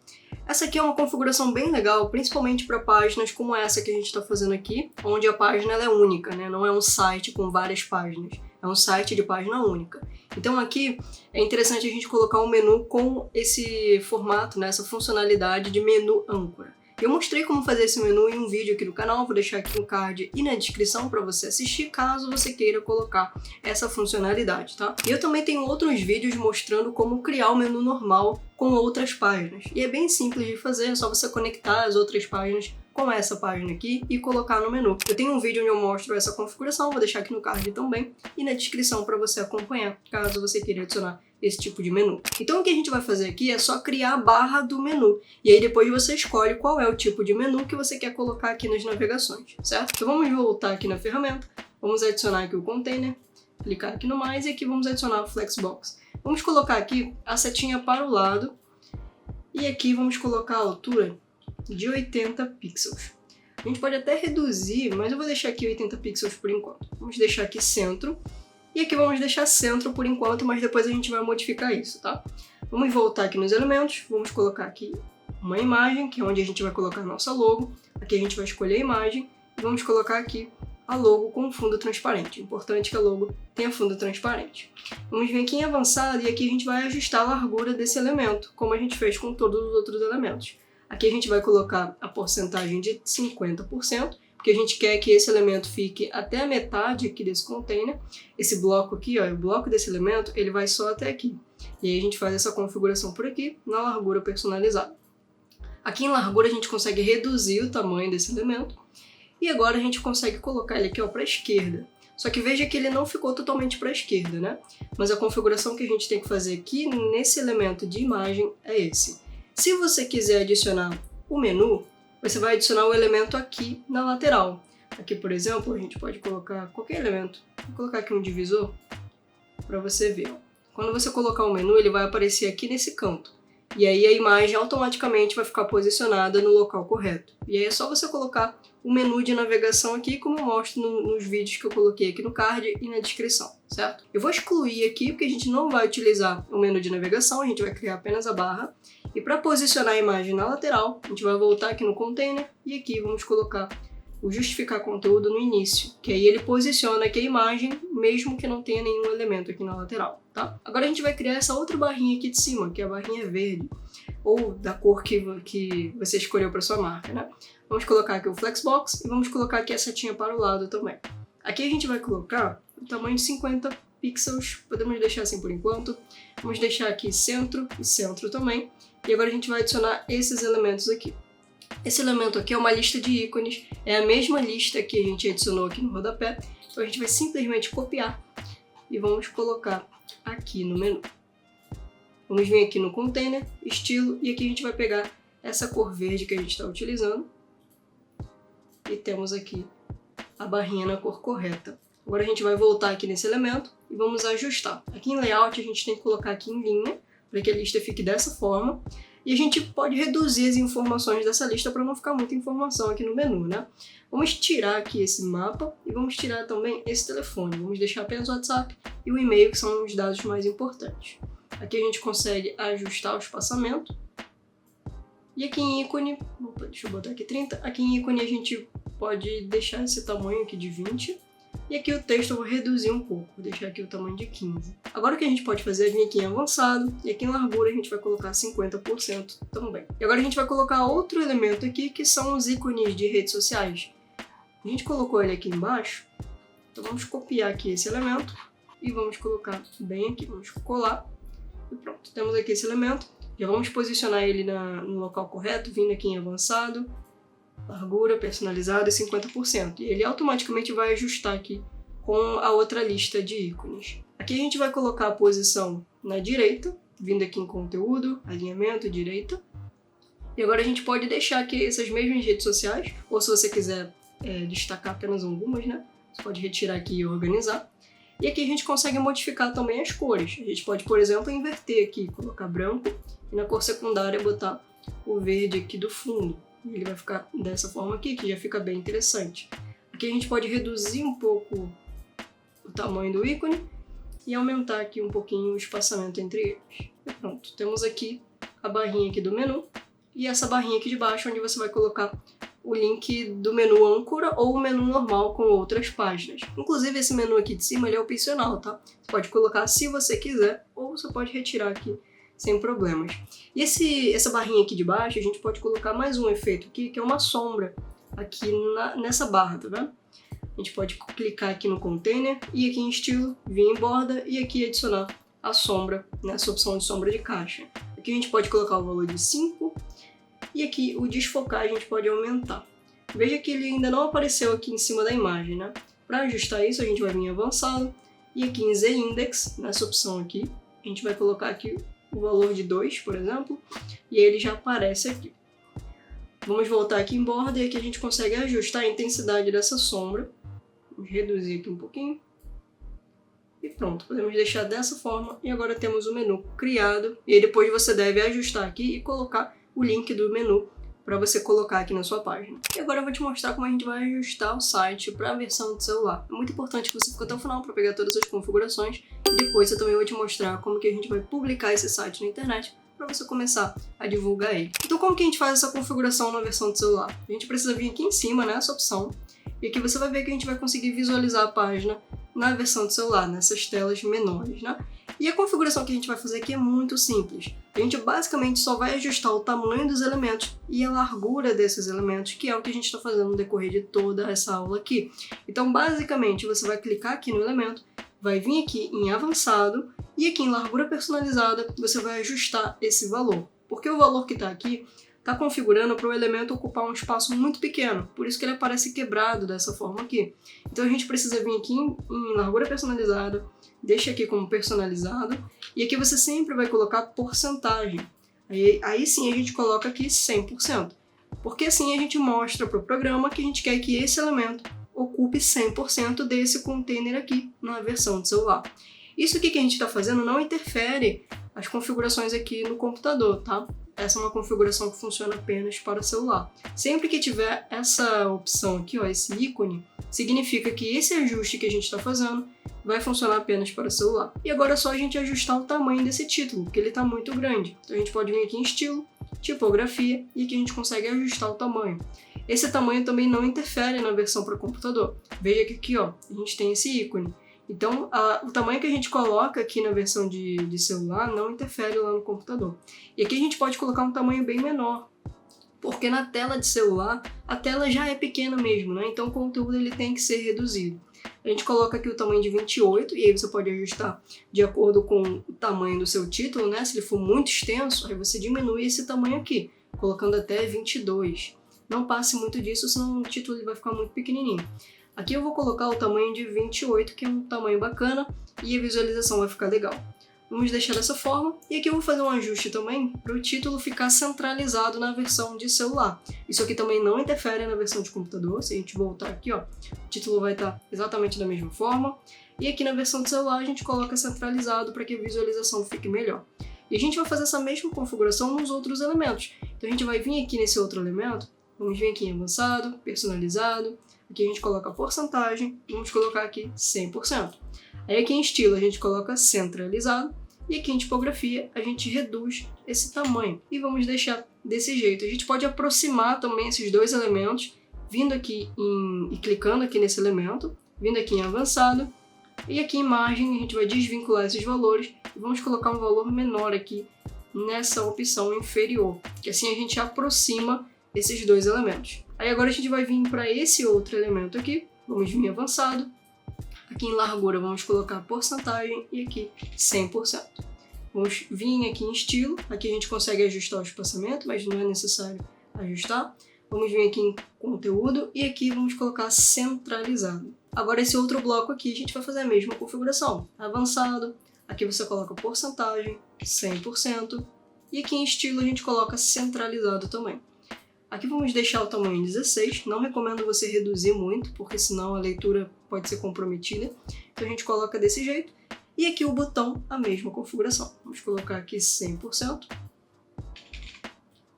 Essa aqui é uma configuração bem legal, principalmente para páginas como essa que a gente está fazendo aqui, onde a página ela é única, né? Não é um site com várias páginas, é um site de página única. Então aqui é interessante a gente colocar um menu com esse formato, né? Essa funcionalidade de menu âncora. Eu mostrei como fazer esse menu em um vídeo aqui no canal, vou deixar aqui no card e na descrição para você assistir, caso você queira colocar essa funcionalidade, tá? E eu também tenho outros vídeos mostrando como criar o menu normal com outras páginas. E é bem simples de fazer, é só você conectar as outras páginas com essa página aqui e colocar no menu. Eu tenho um vídeo onde eu mostro essa configuração, vou deixar aqui no card também e na descrição para você acompanhar, caso você queira adicionar esse tipo de menu. Então o que a gente vai fazer aqui é só criar a barra do menu, e aí depois você escolhe qual é o tipo de menu que você quer colocar aqui nas navegações, certo? Então vamos voltar aqui na ferramenta, vamos adicionar aqui o container, clicar aqui no mais e aqui vamos adicionar o Flexbox. Vamos colocar aqui a setinha para o lado e aqui vamos colocar a altura de 80 pixels. A gente pode até reduzir, mas eu vou deixar aqui 80 pixels por enquanto. Vamos deixar aqui centro. E aqui vamos deixar centro por enquanto, mas depois a gente vai modificar isso, tá? Vamos voltar aqui nos elementos, vamos colocar aqui uma imagem, que é onde a gente vai colocar a nossa logo. Aqui a gente vai escolher a imagem e vamos colocar aqui a logo com fundo transparente. Importante que a logo tenha fundo transparente. Vamos vir aqui em avançado e aqui a gente vai ajustar a largura desse elemento, como a gente fez com todos os outros elementos. Aqui a gente vai colocar a porcentagem de 50%, porque a gente quer que esse elemento fique até a metade aqui desse container. Esse bloco aqui, ó, o bloco desse elemento, ele vai só até aqui. E aí a gente faz essa configuração por aqui, na largura personalizada. Aqui em largura a gente consegue reduzir o tamanho desse elemento. E agora a gente consegue colocar ele aqui para a esquerda. Só que veja que ele não ficou totalmente para a esquerda, né? Mas a configuração que a gente tem que fazer aqui nesse elemento de imagem é esse. Se você quiser adicionar o menu, você vai adicionar o elemento aqui na lateral. Aqui, por exemplo, a gente pode colocar qualquer elemento. Vou colocar aqui um divisor para você ver. Quando você colocar o menu, ele vai aparecer aqui nesse canto. E aí a imagem automaticamente vai ficar posicionada no local correto. E aí é só você colocar o menu de navegação aqui, como eu mostro nos vídeos que eu coloquei aqui no card e na descrição, certo? Eu vou excluir aqui, porque a gente não vai utilizar o menu de navegação, a gente vai criar apenas a barra. E para posicionar a imagem na lateral, a gente vai voltar aqui no container e aqui vamos colocar o justificar conteúdo no início, que aí ele posiciona aqui a imagem, mesmo que não tenha nenhum elemento aqui na lateral, tá? Agora a gente vai criar essa outra barrinha aqui de cima, que é a barrinha verde, ou da cor que você escolheu para sua marca, né? Vamos colocar aqui o Flexbox e vamos colocar aqui a setinha para o lado também. Aqui a gente vai colocar o tamanho de 50 pixels, podemos deixar assim por enquanto. Vamos deixar aqui centro e centro também. E agora a gente vai adicionar esses elementos aqui. Esse elemento aqui é uma lista de ícones, é a mesma lista que a gente adicionou aqui no rodapé. Então a gente vai simplesmente copiar e vamos colocar aqui no menu. Vamos vir aqui no container, estilo, e aqui a gente vai pegar essa cor verde que a gente está utilizando. E temos aqui a barrinha na cor correta. Agora a gente vai voltar aqui nesse elemento e vamos ajustar. Aqui em layout a gente tem que colocar aqui em linha, para que a lista fique dessa forma. E a gente pode reduzir as informações dessa lista para não ficar muita informação aqui no menu, né? Vamos tirar aqui esse mapa e vamos tirar também esse telefone. Vamos deixar apenas o WhatsApp e o e-mail, que são os dados mais importantes. Aqui a gente consegue ajustar o espaçamento. E aqui em ícone, deixa eu botar aqui 30, aqui em ícone a gente pode deixar esse tamanho aqui de 20. E aqui o texto eu vou reduzir um pouco, vou deixar aqui o tamanho de 15. Agora o que a gente pode fazer é vir aqui em avançado, e aqui em largura a gente vai colocar 50% também. E agora a gente vai colocar outro elemento aqui, que são os ícones de redes sociais. A gente colocou ele aqui embaixo, então vamos copiar aqui esse elemento, e vamos colocar bem aqui, vamos colar, e pronto, temos aqui esse elemento. Já vamos posicionar ele no local correto, vindo aqui em avançado, largura, personalizado e 50%. E ele automaticamente vai ajustar aqui com a outra lista de ícones. Aqui a gente vai colocar a posição na direita, vindo aqui em conteúdo, alinhamento, direita. E agora a gente pode deixar aqui essas mesmas redes sociais, ou se você quiser destacar apenas algumas, né? Você pode retirar aqui e organizar. E aqui a gente consegue modificar também as cores. A gente pode, por exemplo, inverter aqui, colocar branco e na cor secundária botar o verde aqui do fundo. Ele vai ficar dessa forma aqui, que já fica bem interessante. Aqui a gente pode reduzir um pouco o tamanho do ícone e aumentar aqui um pouquinho o espaçamento entre eles. E pronto, temos aqui a barrinha aqui do menu e essa barrinha aqui de baixo onde você vai colocar o link do menu âncora ou o menu normal com outras páginas. Inclusive esse menu aqui de cima ele é opcional, tá? Você pode colocar se você quiser ou você pode retirar aqui sem problemas. E essa barrinha aqui de baixo, a gente pode colocar mais um efeito aqui, que é uma sombra aqui nessa barra, tá vendo? A gente pode clicar aqui no container e aqui em estilo, vir em borda e aqui adicionar a sombra, nessa opção de sombra de caixa. Aqui a gente pode colocar o valor de 5 e aqui o desfocar a gente pode aumentar. Veja que ele ainda não apareceu aqui em cima da imagem, né? Para ajustar isso a gente vai vir em avançado e aqui em Z-Index, nessa opção aqui, a gente vai colocar aqui o valor de 2, por exemplo, e ele já aparece aqui. Vamos voltar aqui em borda e aqui a gente consegue ajustar a intensidade dessa sombra. Vamos reduzir aqui um pouquinho. E pronto, podemos deixar dessa forma e agora temos o menu criado. E aí depois você deve ajustar aqui e colocar o link do menu para você colocar aqui na sua página. E agora eu vou te mostrar como a gente vai ajustar o site para a versão de celular. É muito importante que você fique até o final para pegar todas as configurações e depois eu também vou te mostrar como que a gente vai publicar esse site na internet para você começar a divulgar ele. Então como que a gente faz essa configuração na versão de celular? A gente precisa vir aqui em cima nessa opção e aqui você vai ver que a gente vai conseguir visualizar a página na versão de celular, nessas telas menores, né? E a configuração que a gente vai fazer aqui é muito simples. A gente basicamente só vai ajustar o tamanho dos elementos e a largura desses elementos, que é o que a gente está fazendo no decorrer de toda essa aula aqui. Então, basicamente, você vai clicar aqui no elemento, vai vir aqui em avançado e aqui em largura personalizada você vai ajustar esse valor. Porque o valor que está aqui está configurando para o elemento ocupar um espaço muito pequeno, por isso que ele aparece quebrado dessa forma aqui. Então a gente precisa vir aqui em largura personalizada, deixa aqui como personalizado, e aqui você sempre vai colocar porcentagem. Aí sim a gente coloca aqui 100%, porque assim a gente mostra para o programa que a gente quer que esse elemento ocupe 100% desse container aqui na versão de celular. Isso aqui que a gente está fazendo não interfere as configurações aqui no computador, tá? Essa é uma configuração que funciona apenas para o celular. Sempre que tiver essa opção aqui, ó, esse ícone, significa que esse ajuste que a gente está fazendo vai funcionar apenas para o celular. E agora é só a gente ajustar o tamanho desse título, porque ele está muito grande. Então a gente pode vir aqui em estilo, tipografia, e aqui a gente consegue ajustar o tamanho. Esse tamanho também não interfere na versão para computador. Veja que aqui, ó, a gente tem esse ícone. Então, o tamanho que a gente coloca aqui na versão de celular não interfere lá no computador. E aqui a gente pode colocar um tamanho bem menor, porque na tela de celular, a tela já é pequena mesmo, né? Então o conteúdo ele tem que ser reduzido. A gente coloca aqui o tamanho de 28, e aí você pode ajustar de acordo com o tamanho do seu título, né? Se ele for muito extenso, aí você diminui esse tamanho aqui, colocando até 22. Não passe muito disso, senão o título ele vai ficar muito pequenininho. Aqui eu vou colocar o tamanho de 28, que é um tamanho bacana, e a visualização vai ficar legal. Vamos deixar dessa forma, e aqui eu vou fazer um ajuste também para o título ficar centralizado na versão de celular. Isso aqui também não interfere na versão de computador, se a gente voltar aqui, ó, o título vai estar exatamente da mesma forma. E aqui na versão de celular a gente coloca centralizado para que a visualização fique melhor. E a gente vai fazer essa mesma configuração nos outros elementos. Então a gente vai vir aqui nesse outro elemento, vamos vir aqui em avançado, personalizado, aqui a gente coloca a porcentagem, vamos colocar aqui 100%. Aí aqui em estilo a gente coloca centralizado, E aqui em tipografia a gente reduz esse tamanho e vamos deixar desse jeito. A gente pode aproximar também esses dois elementos, vindo aqui e clicando aqui nesse elemento, vindo aqui em avançado, e aqui em margem a gente vai desvincular esses valores e vamos colocar um valor menor aqui nessa opção inferior, que assim a gente aproxima esses dois elementos. Aí agora a gente vai vir para esse outro elemento aqui, vamos vir em avançado, aqui em largura vamos colocar porcentagem e aqui 100%. Vamos vir aqui em estilo, aqui a gente consegue ajustar o espaçamento, mas não é necessário ajustar. Vamos vir aqui em conteúdo e aqui vamos colocar centralizado. Agora esse outro bloco aqui a gente vai fazer a mesma configuração. Avançado, aqui você coloca porcentagem, 100%, e aqui em estilo a gente coloca centralizado também. Aqui vamos deixar o tamanho 16, não recomendo você reduzir muito, porque senão a leitura pode ser comprometida. Então a gente coloca desse jeito. E aqui o botão, a mesma configuração. Vamos colocar aqui 100%.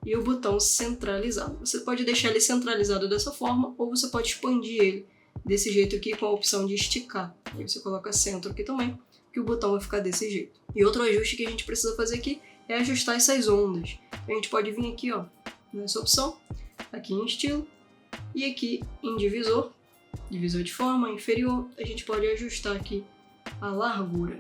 E o botão centralizado. Você pode deixar ele centralizado dessa forma, ou você pode expandir ele desse jeito aqui com a opção de esticar. Aí você coloca centro aqui também, que o botão vai ficar desse jeito. E outro ajuste que a gente precisa fazer aqui é ajustar essas ondas. A gente pode vir aqui, ó, nessa opção, aqui em estilo, e aqui em divisor de forma inferior, a gente pode ajustar aqui a largura.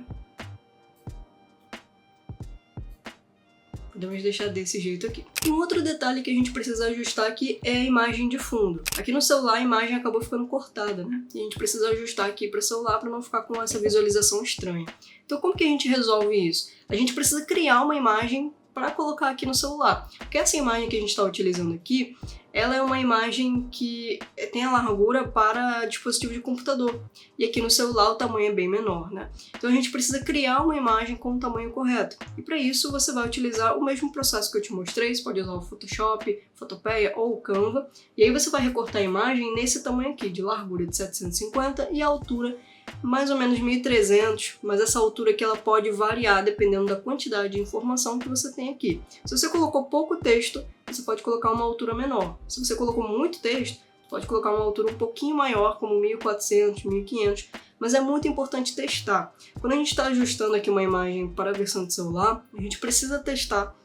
Podemos deixar desse jeito aqui. E um outro detalhe que a gente precisa ajustar aqui é a imagem de fundo. Aqui no celular a imagem acabou ficando cortada, né? E a gente precisa ajustar aqui para o celular para não ficar com essa visualização estranha. Então como que a gente resolve isso? A gente precisa criar uma imagem para colocar aqui no celular. Porque essa imagem que a gente está utilizando aqui, ela é uma imagem que tem a largura para dispositivo de computador. E aqui no celular o tamanho é bem menor, né? Então a gente precisa criar uma imagem com o tamanho correto. E para isso você vai utilizar o mesmo processo que eu te mostrei. Você pode usar o Photoshop, Photopea ou o Canva. E aí você vai recortar a imagem nesse tamanho aqui, de largura de 750 e a altura mais ou menos 1300, mas essa altura aqui ela pode variar dependendo da quantidade de informação que você tem aqui. Se você colocou pouco texto, você pode colocar uma altura menor. Se você colocou muito texto, pode colocar uma altura um pouquinho maior, como 1400, 1500, mas é muito importante testar. Quando a gente está ajustando aqui uma imagem para a versão de celular, a gente precisa testar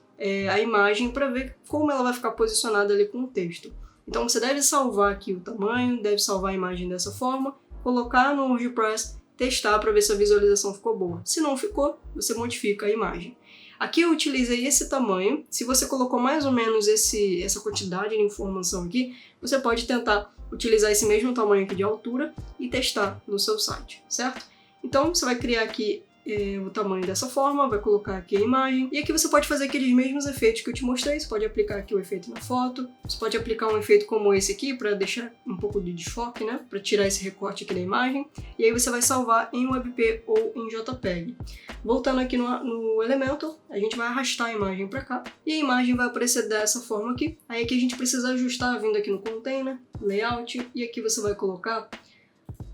a imagem para ver como ela vai ficar posicionada ali com o texto. Então você deve salvar aqui o tamanho, deve salvar a imagem dessa forma, colocar no WordPress, testar para ver se a visualização ficou boa. Se não ficou, você modifica a imagem. Aqui eu utilizei esse tamanho. Se você colocou mais ou menos essa quantidade de informação aqui, você pode tentar utilizar esse mesmo tamanho aqui de altura e testar no seu site, certo? Então você vai criar aqui o tamanho dessa forma, vai colocar aqui a imagem, e aqui você pode fazer aqueles mesmos efeitos que eu te mostrei. Você pode aplicar aqui o efeito na foto, você pode aplicar um efeito como esse aqui para deixar um pouco de desfoque, né, para tirar esse recorte aqui da imagem, e aí você vai salvar em WebP ou em JPEG. Voltando aqui no Elementor, a gente vai arrastar a imagem para cá, e a imagem vai aparecer dessa forma aqui. Aí aqui a gente precisa ajustar, vindo aqui no Container, Layout, e aqui você vai colocar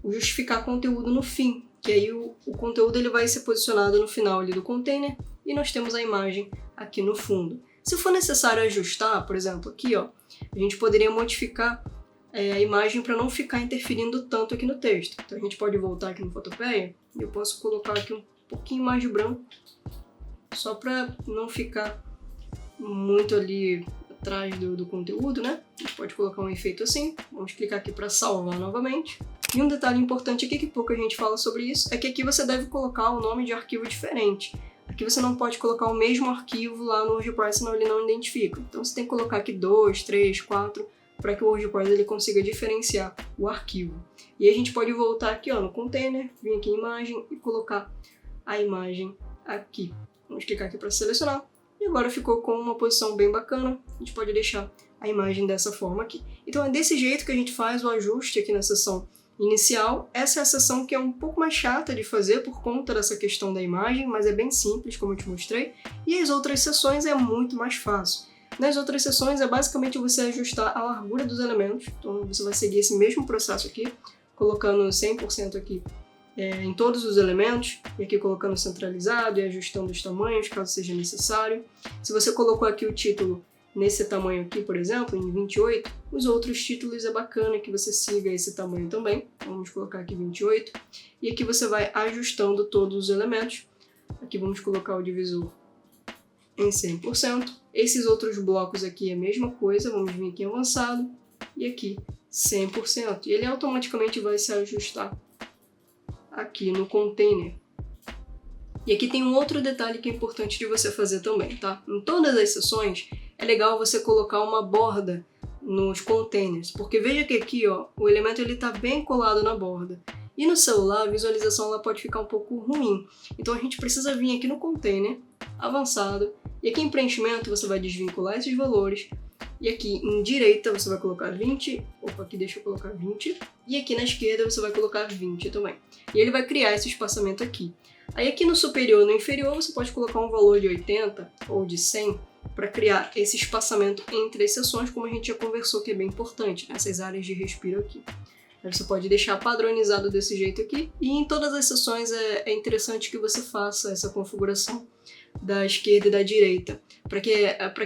o justificar conteúdo no fim, que aí o conteúdo ele vai ser posicionado no final ali do container e nós temos a imagem aqui no fundo. Se for necessário ajustar, por exemplo, aqui ó, a gente poderia modificar a imagem para não ficar interferindo tanto aqui no texto. Então a gente pode voltar aqui no Photopea e eu posso colocar aqui um pouquinho mais de branco, só para não ficar muito ali atrás do conteúdo, né? A gente pode colocar um efeito assim. Vamos clicar aqui para salvar novamente. E um detalhe importante aqui, que pouca gente fala sobre isso, é que aqui você deve colocar o nome de arquivo diferente. Aqui você não pode colocar o mesmo arquivo lá no WordPress, senão ele não identifica. Então você tem que colocar aqui 2, 3, 4, para que o WordPress ele consiga diferenciar o arquivo. E aí a gente pode voltar aqui ó, no Container, vir aqui em Imagem e colocar a imagem aqui. Vamos clicar aqui para selecionar. E agora ficou com uma posição bem bacana. A gente pode deixar a imagem dessa forma aqui. Então é desse jeito que a gente faz o ajuste aqui na seção inicial. Essa é a seção que é um pouco mais chata de fazer por conta dessa questão da imagem, mas é bem simples, como eu te mostrei. E as outras seções é muito mais fácil. Nas outras seções é basicamente você ajustar a largura dos elementos. Então você vai seguir esse mesmo processo aqui, colocando 100% aqui em todos os elementos, e aqui colocando centralizado e ajustando os tamanhos, caso seja necessário. Se você colocou aqui o título nesse tamanho aqui, por exemplo, em 28, os outros títulos é bacana que você siga esse tamanho também. Vamos colocar aqui 28. E aqui você vai ajustando todos os elementos Aqui vamos colocar o divisor em 100%. Esses outros blocos aqui é a mesma coisa, vamos vir aqui em avançado e aqui 100%. E ele automaticamente vai se ajustar aqui no container. E aqui tem um outro detalhe que é importante de você fazer também, tá? Em todas as seções é legal você colocar uma borda nos containers, porque veja que aqui, ó, o elemento ele tá bem colado na borda. E no celular a visualização ela pode ficar um pouco ruim. Então a gente precisa vir aqui no container, avançado, e aqui em preenchimento você vai desvincular esses valores. E aqui em direita você vai colocar 20, opa, aqui deixa eu colocar 20, e aqui na esquerda você vai colocar 20 também. E ele vai criar esse espaçamento aqui. Aí aqui no superior e no inferior você pode colocar um valor de 80 ou de 100 para criar esse espaçamento entre as seções, como a gente já conversou que é bem importante, nessas áreas de respiro aqui. Aí você pode deixar padronizado desse jeito aqui, e em todas as seções é interessante que você faça essa configuração da esquerda e da direita, para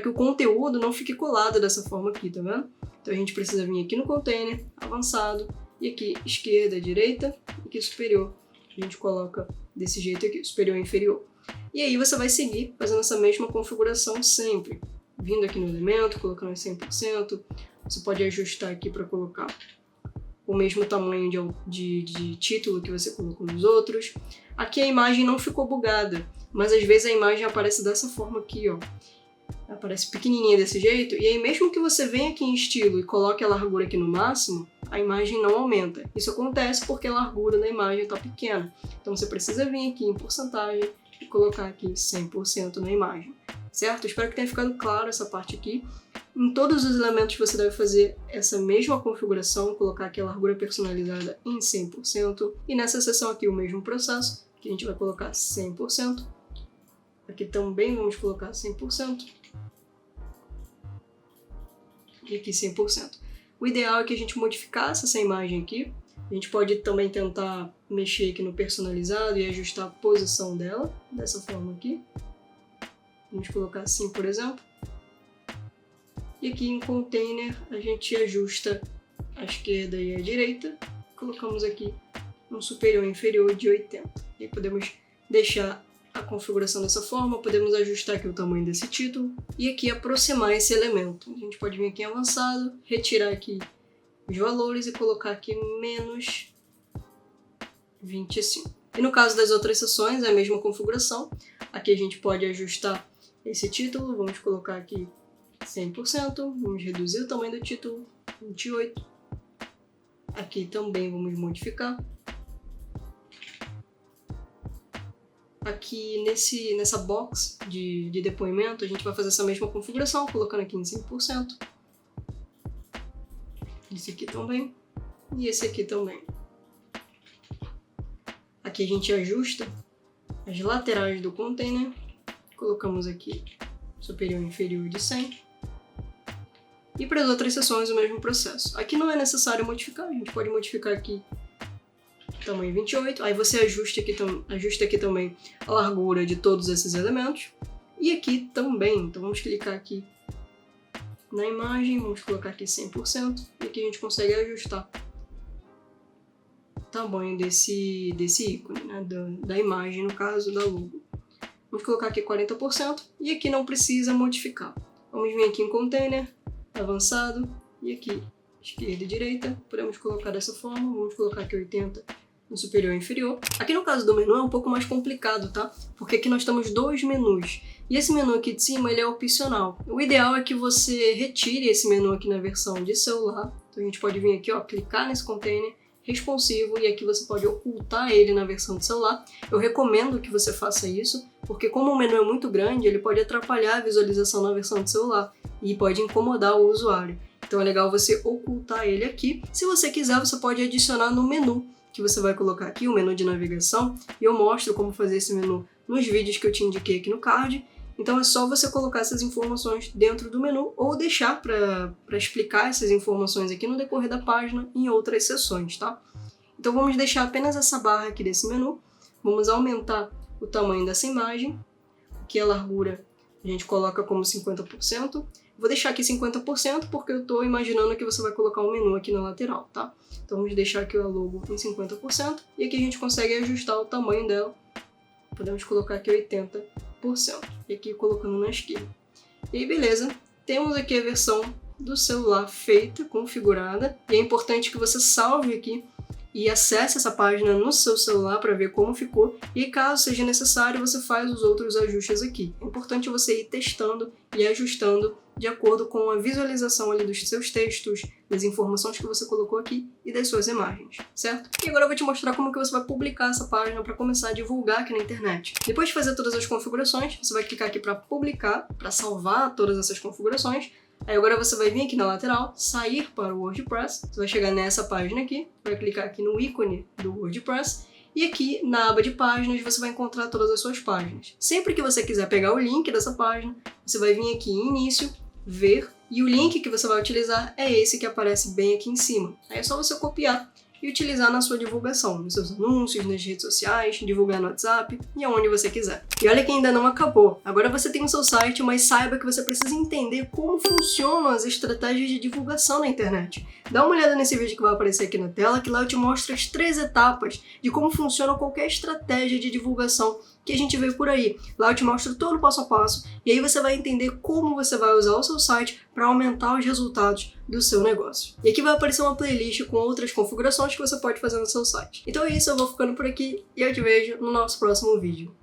que o conteúdo não fique colado dessa forma aqui, tá vendo? Então a gente precisa vir aqui no container, avançado, e aqui esquerda, direita, e aqui superior. A gente coloca desse jeito aqui, superior e inferior. E aí você vai seguir fazendo essa mesma configuração sempre. Vindo aqui no elemento, colocando em 100%. Você pode ajustar aqui para colocar o mesmo tamanho de título que você colocou nos outros. Aqui a imagem não ficou bugada, mas às vezes a imagem aparece dessa forma aqui, ó. Aparece pequenininha desse jeito, e aí mesmo que você venha aqui em estilo e coloque a largura aqui no máximo, a imagem não aumenta. Isso acontece porque a largura da imagem está pequena. Então você precisa vir aqui em porcentagem e colocar aqui 100% na imagem, certo? Espero que tenha ficado claro essa parte aqui. Em todos os elementos você deve fazer essa mesma configuração, colocar aqui a largura personalizada em 100%. E nessa seção aqui o mesmo processo, que a gente vai colocar 100%. Aqui também vamos colocar 100%. E aqui 100%. O ideal é que a gente modificasse essa imagem aqui. A gente pode também tentar mexer aqui no personalizado e ajustar a posição dela, dessa forma aqui. Vamos colocar assim, por exemplo. E aqui em container a gente ajusta a esquerda e a direita. Colocamos aqui um superior e inferior de 80. E aí podemos deixar a configuração dessa forma, podemos ajustar aqui o tamanho desse título e aqui aproximar esse elemento. A gente pode vir aqui em avançado, retirar aqui os valores e colocar aqui menos 25. E no caso das outras seções é a mesma configuração. Aqui a gente pode ajustar esse título, vamos colocar aqui 100%, vamos reduzir o tamanho do título, 28. Aqui também vamos modificar. Aqui nessa box de depoimento, a gente vai fazer essa mesma configuração, colocando aqui em 100%. Esse aqui também. E esse aqui também. Aqui a gente ajusta as laterais do container. Colocamos aqui superior e inferior de 100. E para as outras seções o mesmo processo. Aqui não é necessário modificar, a gente pode modificar aqui tamanho 28, aí você ajusta aqui também a largura de todos esses elementos, e aqui também, então vamos clicar aqui na imagem, vamos colocar aqui 100%, e aqui a gente consegue ajustar o tamanho desse ícone, né, da imagem, no caso da logo. Vamos colocar aqui 40%, e aqui não precisa modificar. Vamos vir aqui em container, avançado, e aqui esquerda e direita, podemos colocar dessa forma, vamos colocar aqui 80%, no superior e inferior. Aqui no caso do menu é um pouco mais complicado, tá? Porque aqui nós temos dois menus. E esse menu aqui de cima, ele é opcional. O ideal é que você retire esse menu aqui na versão de celular. Então a gente pode vir aqui, ó, clicar nesse container responsivo e aqui você pode ocultar ele na versão de celular. Eu recomendo que você faça isso, porque como o menu é muito grande, ele pode atrapalhar a visualização na versão de celular e pode incomodar o usuário. Então é legal você ocultar ele aqui. Se você quiser, você pode adicionar no menu, que você vai colocar aqui, o menu de navegação, e eu mostro como fazer esse menu nos vídeos que eu te indiquei aqui no card. Então é só você colocar essas informações dentro do menu ou deixar para explicar essas informações aqui no decorrer da página em outras seções, tá? Então vamos deixar apenas essa barra aqui desse menu, vamos aumentar o tamanho dessa imagem, aqui a largura a gente coloca como 50%, vou deixar aqui 50% porque eu estou imaginando que você vai colocar um menu aqui na lateral, tá? Então vamos deixar aqui a logo em 50% e aqui a gente consegue ajustar o tamanho dela Podemos colocar aqui 80%. E aqui colocando na esquerda. E aí, beleza. Temos aqui a versão do celular feita, configurada. E é importante que você salve aqui e acesse essa página no seu celular para ver como ficou. E caso seja necessário, você faz os outros ajustes aqui. É importante você ir testando e ajustando de acordo com a visualização ali dos seus textos, das informações que você colocou aqui e das suas imagens, certo? E agora eu vou te mostrar como que você vai publicar essa página para começar a divulgar aqui na internet. Depois de fazer todas as configurações, você vai clicar aqui para publicar, para salvar todas essas configurações. Aí agora você vai vir aqui na lateral, sair para o WordPress, você vai chegar nessa página aqui, vai clicar aqui no ícone do WordPress, e aqui na aba de páginas você vai encontrar todas as suas páginas. Sempre que você quiser pegar o link dessa página, você vai vir aqui em início, ver, e o link que você vai utilizar é esse que aparece bem aqui em cima. Aí é só você copiar e utilizar na sua divulgação, nos seus anúncios, nas redes sociais, divulgar no WhatsApp e aonde você quiser. E olha que ainda não acabou. Agora você tem o seu site, mas saiba que você precisa entender como funcionam as estratégias de divulgação na internet. Dá uma olhada nesse vídeo que vai aparecer aqui na tela, que lá eu te mostro as 3 etapas de como funciona qualquer estratégia de divulgação que a gente vê por aí. Lá eu te mostro todo o passo a passo e aí você vai entender como você vai usar o seu site para aumentar os resultados do seu negócio. E aqui vai aparecer uma playlist com outras configurações que você pode fazer no seu site. Então é isso, eu vou ficando por aqui e eu te vejo no nosso próximo vídeo.